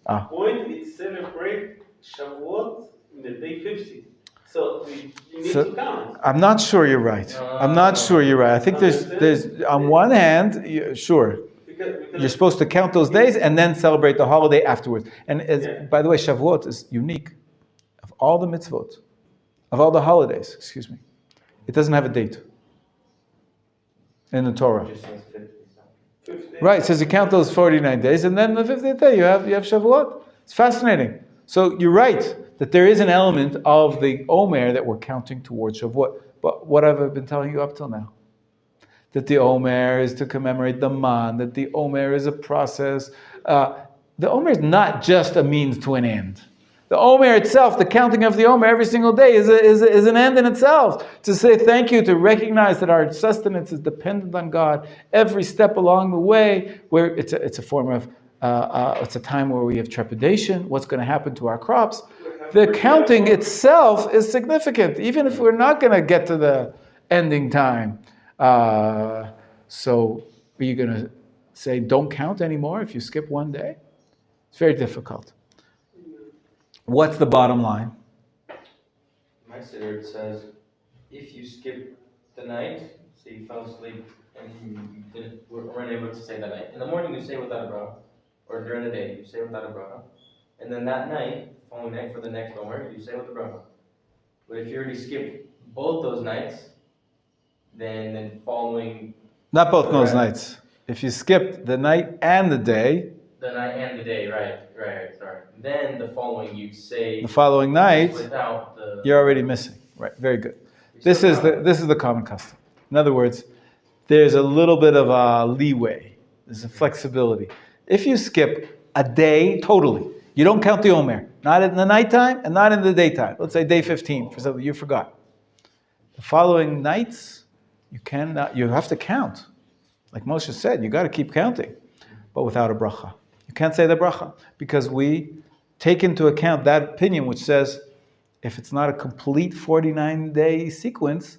The point is celebrate Shavuot in the day 50. So you need to count. I'm not sure you're right. I think there's on one hand, sure. You're supposed to count those days and then celebrate the holiday afterwards. And by the way, Shavuot is unique. Of all the mitzvot, of all the holidays, it doesn't have a date in the Torah. Right, it says you count those 49 days, and then the 50th day you have Shavuot. It's fascinating. So you're right that there is an element of the Omer that we're counting towards Shavuot. But what have I been telling you up till now? That the Omer is to commemorate the Man, that the Omer is a process. The Omer is not just a means to an end. The Omer itself, the counting of the Omer every single day is an end in itself. To say thank you, to recognize that our sustenance is dependent on God every step along the way, where it's a form of, it's a time where we have trepidation, what's going to happen to our crops. The counting itself is significant, even if we're not going to get to the ending time. So are you going to say don't count anymore if you skip one day? It's very difficult. What's the bottom line? My siddur says, if you skip the night, so you fell asleep and you weren't able to say that night. In the morning you say without a bracha, or during the day you say without a bracha, and then that night, following night for the next Omer, you say with the bracha. But if you already skipped both those nights, then following... Not both those nights. If you skipped the night and the day... The night and the day, right, sorry. Then the following you say... The following night, without you're already missing. Right, very good. This is the common custom. In other words, there's a little bit of a leeway. There's a flexibility. If you skip a day totally, you don't count the Omer. Not in the nighttime and not in the daytime. Let's say day 15, for example, you forgot. The following nights, you have to count. Like Moshe said, you got to keep counting, but without a bracha. You can't say the bracha, because we take into account that opinion which says, if it's not a complete 49-day sequence,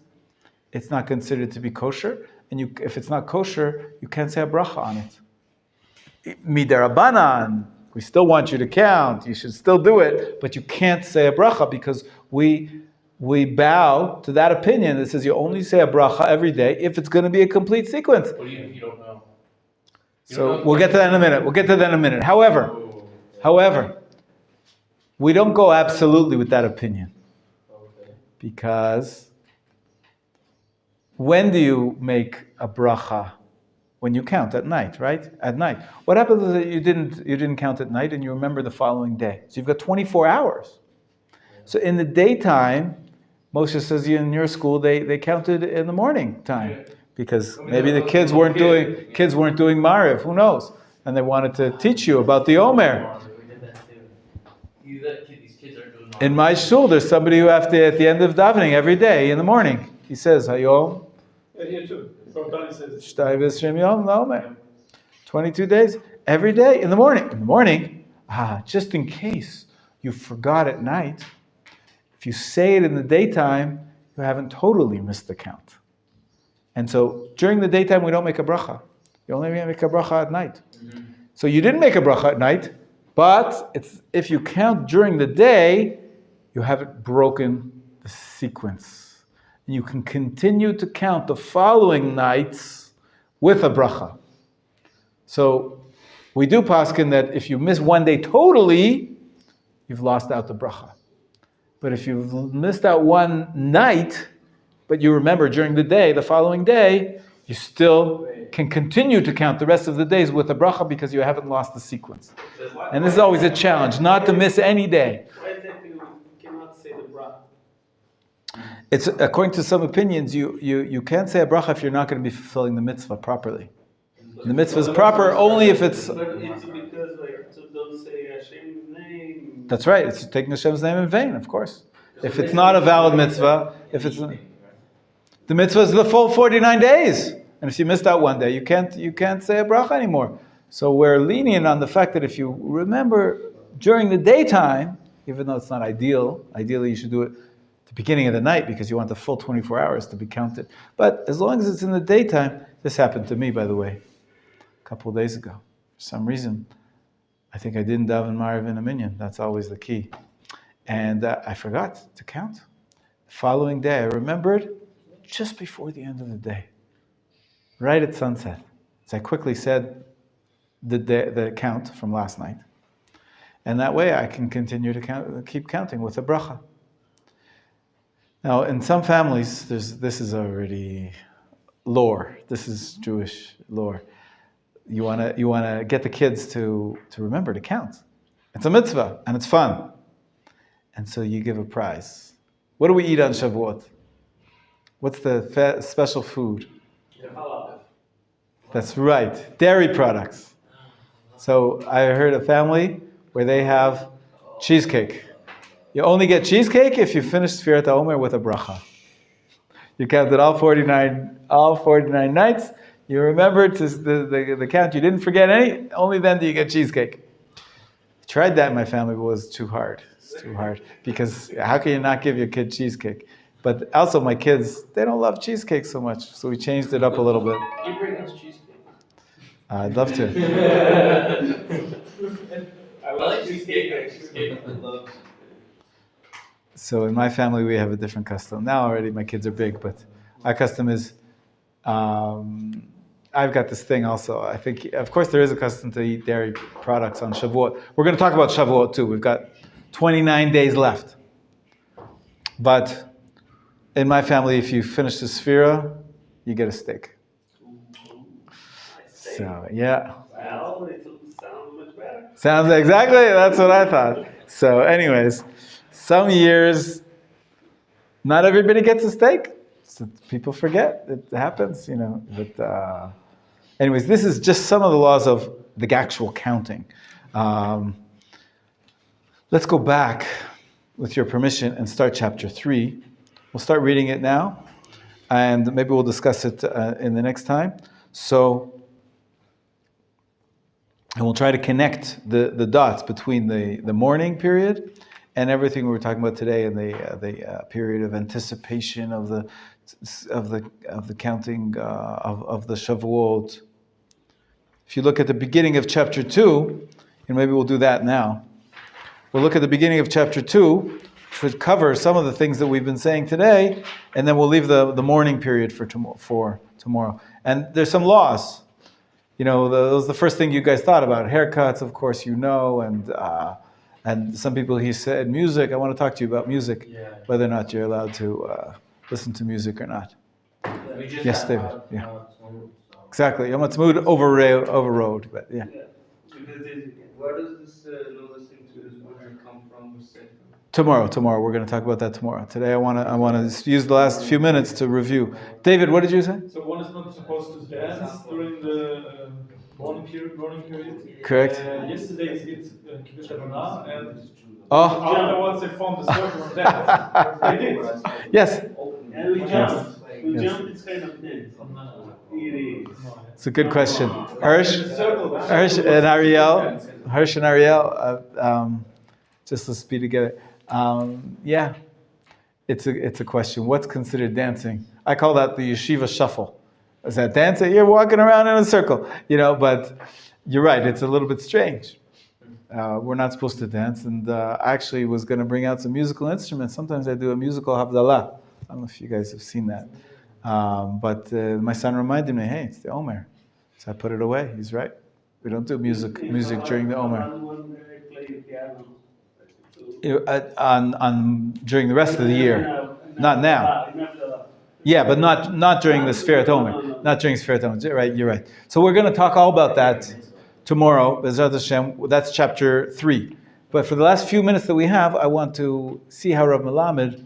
it's not considered to be kosher, and if it's not kosher, you can't say a bracha on it. Midarabanan, we still want you to count, you should still do it, but you can't say a bracha, because we bow to that opinion that says you only say a bracha every day if it's going to be a complete sequence. What do you if you don't know? So we'll get to that in a minute. However, we don't go absolutely with that opinion. Because when do you make a bracha? When you count at night, right? At night. What happens is that you didn't count at night and you remember the following day. So you've got 24 hours. So in the daytime, Moshe says in your school they counted in the morning time. Because maybe the kids weren't doing Mariv, who knows? And they wanted to teach you about the Omer. In my shul, there's somebody who at the end of davening every day in the morning, he says, Hayom. And here too. Shtay v'esrim yom l'Omer. 22 days, every day in the morning. In the morning, just in case you forgot at night, if you say it in the daytime, you haven't totally missed the count. And so during the daytime, we don't make a bracha. You only make a bracha at night. Mm-hmm. So you didn't make a bracha at night, but if you count during the day, you haven't broken the sequence. And you can continue to count the following nights with a bracha. So We do paskin that if you miss one day totally, you've lost out the bracha. But if you've missed out one night, but you remember during the day, the following day, you still can continue to count the rest of the days with a bracha because you haven't lost the sequence. And this is always a challenge, not to miss any day. Why exactly we cannot say the bracha? It's according to some opinions, you can't say a bracha if you're not going to be fulfilling the mitzvah properly. The mitzvah is proper only if it's... But it's because, like, so don't say Hashem's name. That's right, it's taking Hashem's name in vain, of course. If it's not a valid mitzvah, if it's... The mitzvah is the full 49 days. And if you missed out one day, you can't say a bracha anymore. So we're lenient on the fact that if you remember during the daytime, even though it's not ideal, ideally you should do it at the beginning of the night because you want the full 24 hours to be counted. But as long as it's in the daytime, this happened to me, by the way, a couple of days ago. For some reason, I think I didn't daven Ma'ariv in a minyan. That's always the key. And I forgot to count. The following day, I remembered just before the end of the day, right at sunset. So I quickly said the count from last night. And that way I can continue to keep counting with a bracha. Now, in some families, this is already lore. This is Jewish lore. You want to get the kids to remember to count. It's a mitzvah, and it's fun. And so you give a prize. What do we eat on Shavuot? What's the special food? That's right, dairy products. So I heard a family where they have cheesecake. You only get cheesecake if you finish Sfirat Omer with a bracha. You counted all 49 nights. You remembered the count. You didn't forget any. Only then do you get cheesecake. I tried that in my family, but it was too hard. It's too hard because how can you not give your kid cheesecake? But also my kids, they don't love cheesecake so much, so we changed it up a little bit. You bring us cheesecake. I'd love to. I like cheesecake. I love. So in my family, we have a different custom. Now already my kids are big, but our custom is, I've got this thing also. I think, of course, there is a custom to eat dairy products on Shavuot. We're going to talk about Shavuot too. We've got 29 days left. But in my family, if you finish the Sfira, you get a steak. So, yeah. Well, it sounds much better. Sounds exactly, that's what I thought. So anyways, some years, not everybody gets a steak. So people forget, it happens, But anyways, this is just some of the laws of the actual counting. Let's go back, with your permission, and start chapter 3. We'll start reading it now, and maybe we'll discuss it in the next time. And we'll try to connect the dots between the mourning period and everything we were talking about today, and the period of anticipation of the counting of the Shavuot. If you look at the beginning of chapter 2, and maybe we'll do that now. We'll look at the beginning of chapter 2, which would cover some of the things that we've been saying today, and then we'll leave the mourning period for tomorrow. And there's some laws. That was the first thing you guys thought about. Haircuts, of course, and some people, he said, music. I want to talk to you about music, whether or not you're allowed to listen to music or not. Yes, David. Yeah. Exactly. Yom HaTzmaut overrode, but yeah. Where does this no listening to his word come from? Tomorrow. We're going to talk about that tomorrow. Today I want to use the last few minutes to review. David, what did you say? So one is not supposed to dance during the mourning period. Correct. Yesterday we did Kiddush Adonai, and Oh. afterwards they formed a circle and danced. They did. Yes. And we jumped. We jumped this kind of dance. It is. It's a good question. Hirsch and Ariel, just let's be together. Yeah, it's a question. What's considered dancing? I call that the yeshiva shuffle. Is that dancing? You're walking around in a circle, but you're right. It's a little bit strange. We're not supposed to dance, and I actually was going to bring out some musical instruments. Sometimes I do a musical havdalah. I don't know if you guys have seen that. But my son reminded me, hey, it's the Omer. So I put it away. He's right. We don't do music during the Omer. One I play the piano. During the rest of the year, not now. Yeah, but not during the Sfirat Omer. Not during Sfirat Omer. Right, you're right. So we're going to talk all about that tomorrow. B'ezrat Hashem. That's chapter 3. But for the last few minutes that we have, I want to see how Rav Melamed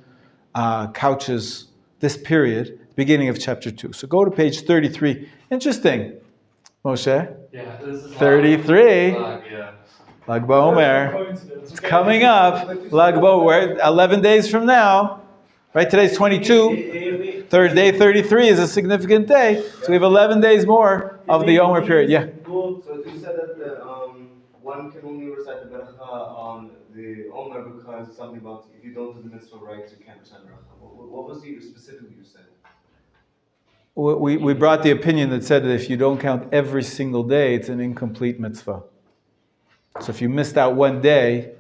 couches this period, beginning of chapter 2. So go to page 33. Interesting, Moshe. Yeah, this is 33. yeah. Lag BaOmer. It's coming up. Lag BaOmer. 11 days from now. Right? Today's 22. Third day 33 is a significant day. So we have 11 days more of the Omer period. Yeah. So you said that one can only recite the beracha on the Omer because something about if you don't do the mitzvah right, you can't recite beracha. What was the specifically you said? We brought the opinion that said that if you don't count every single day, it's an incomplete mitzvah. So if you missed out one day,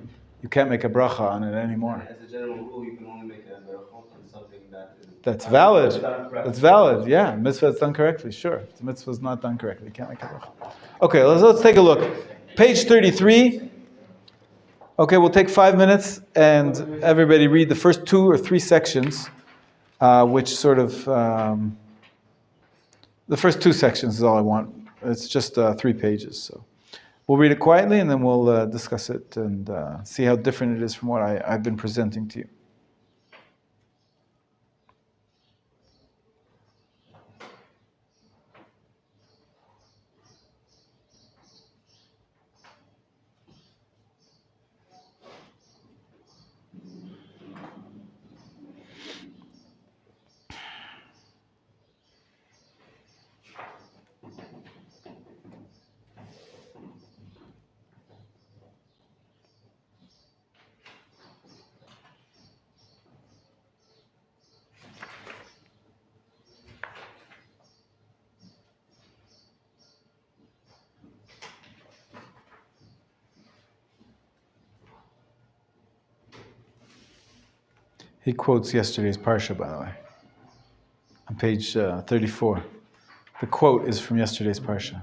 you can't make a bracha on it anymore. As a general rule, you can only make a beracha on something that is... That's valid. That's valid, yeah. Mitzvah is done correctly, sure. If the mitzvah is not done correctly, you can't make a bracha. Okay, let's take a look. Page 33. Okay, we'll take 5 minutes and everybody read the first 2 or 3 sections, which sort of... the first 2 sections is all I want. It's just 3 pages, so... We'll read it quietly and then we'll discuss it and see how different it is from what I've been presenting to you. He quotes yesterday's parsha, by the way, on page 34. The quote is from yesterday's parsha.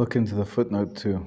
look into the footnote too.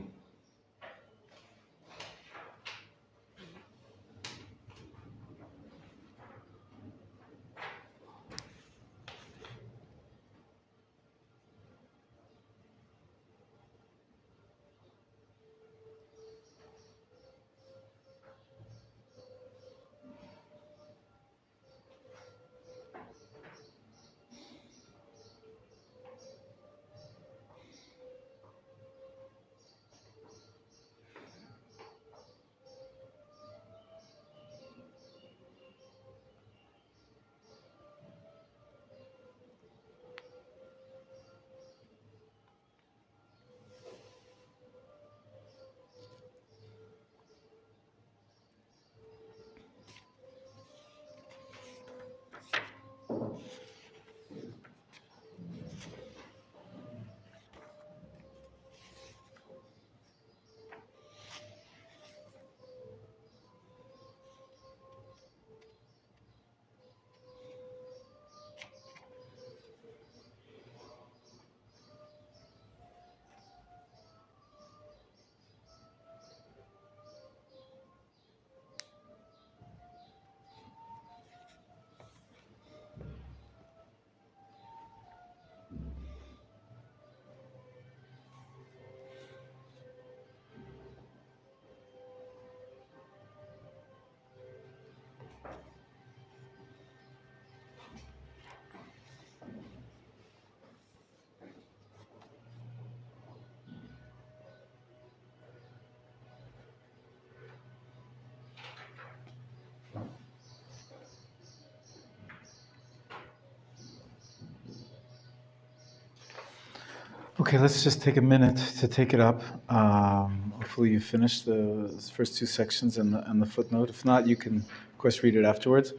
Okay, let's just take a minute to take it up. Hopefully you finished the first two sections and the footnote. If not, you can, of course, read it afterwards.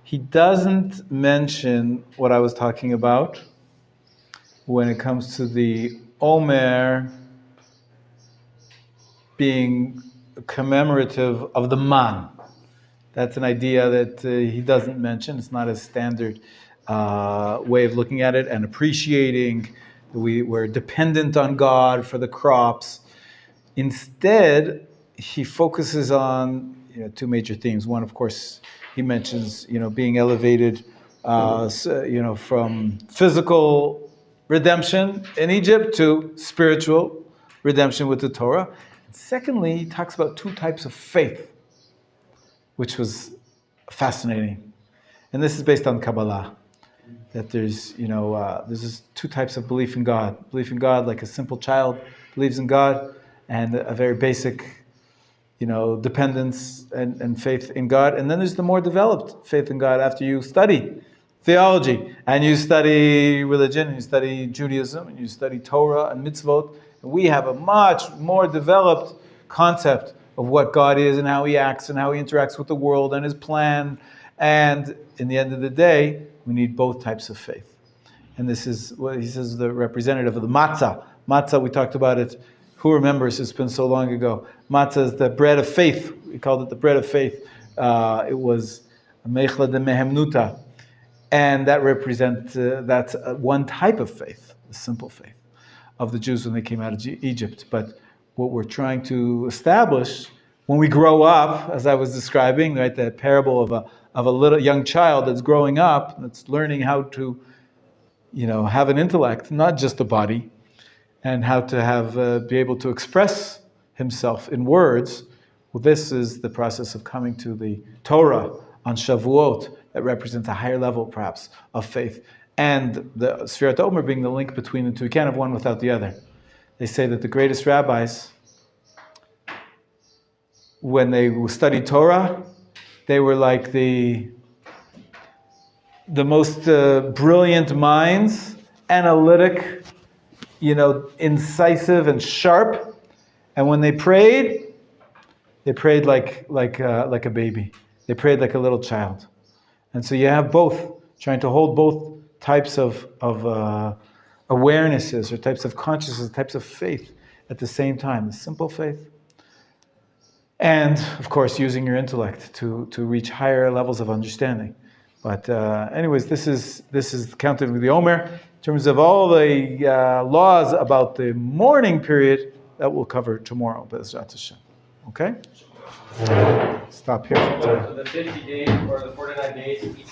He doesn't mention what I was talking about when it comes to the Omer being commemorative of the man. That's an idea that he doesn't mention. It's not a standard way of looking at it and appreciating that we're dependent on God for the crops. Instead, he focuses on two major themes. One, of course, he mentions being elevated from physical redemption in Egypt to spiritual redemption with the Torah. And secondly, he talks about two types of faith, which was fascinating. And this is based on Kabbalah, that there's there's two types of belief in God. Belief in God like a simple child believes in God, and a very basic dependence and faith in God. And then there's the more developed faith in God after you study theology, and you study religion, and you study Judaism, and you study Torah and Mitzvot. And we have a much more developed concept of what God is and how He acts and how He interacts with the world and His plan. And in the end of the day, we need both types of faith. And this is what he says, the representative of the matzah. Matzah, we talked about it. Who remembers? It's been so long ago. Matzah is the bread of faith. We called it the bread of faith. It was mechla de mehemnuta. And that represents, that's one type of faith, the simple faith of the Jews when they came out of Egypt. But what we're trying to establish when we grow up, as I was describing, right, that parable of a little young child that's growing up, that's learning how to, have an intellect, not just a body, and how to have be able to express himself in words. Well, this is the process of coming to the Torah on Shavuot that represents a higher level, perhaps, of faith, and the Sfirat Omer being the link between the two. You can't have one without the other. They say that the greatest rabbis, when they studied Torah, they were like the most brilliant minds, analytic, incisive and sharp. And when they prayed like a baby. They prayed like a little child. And so you have both, trying to hold both types of awarenesses or types of consciousness, types of faith at the same time. The simple faith. And, of course, using your intellect to reach higher levels of understanding. But anyways, this is counted with the Omer. In terms of all the laws about the mourning period, that we'll cover tomorrow, Be'ezrat Hashem. Okay? Stop here for today. So the 50 days or the 49 days, each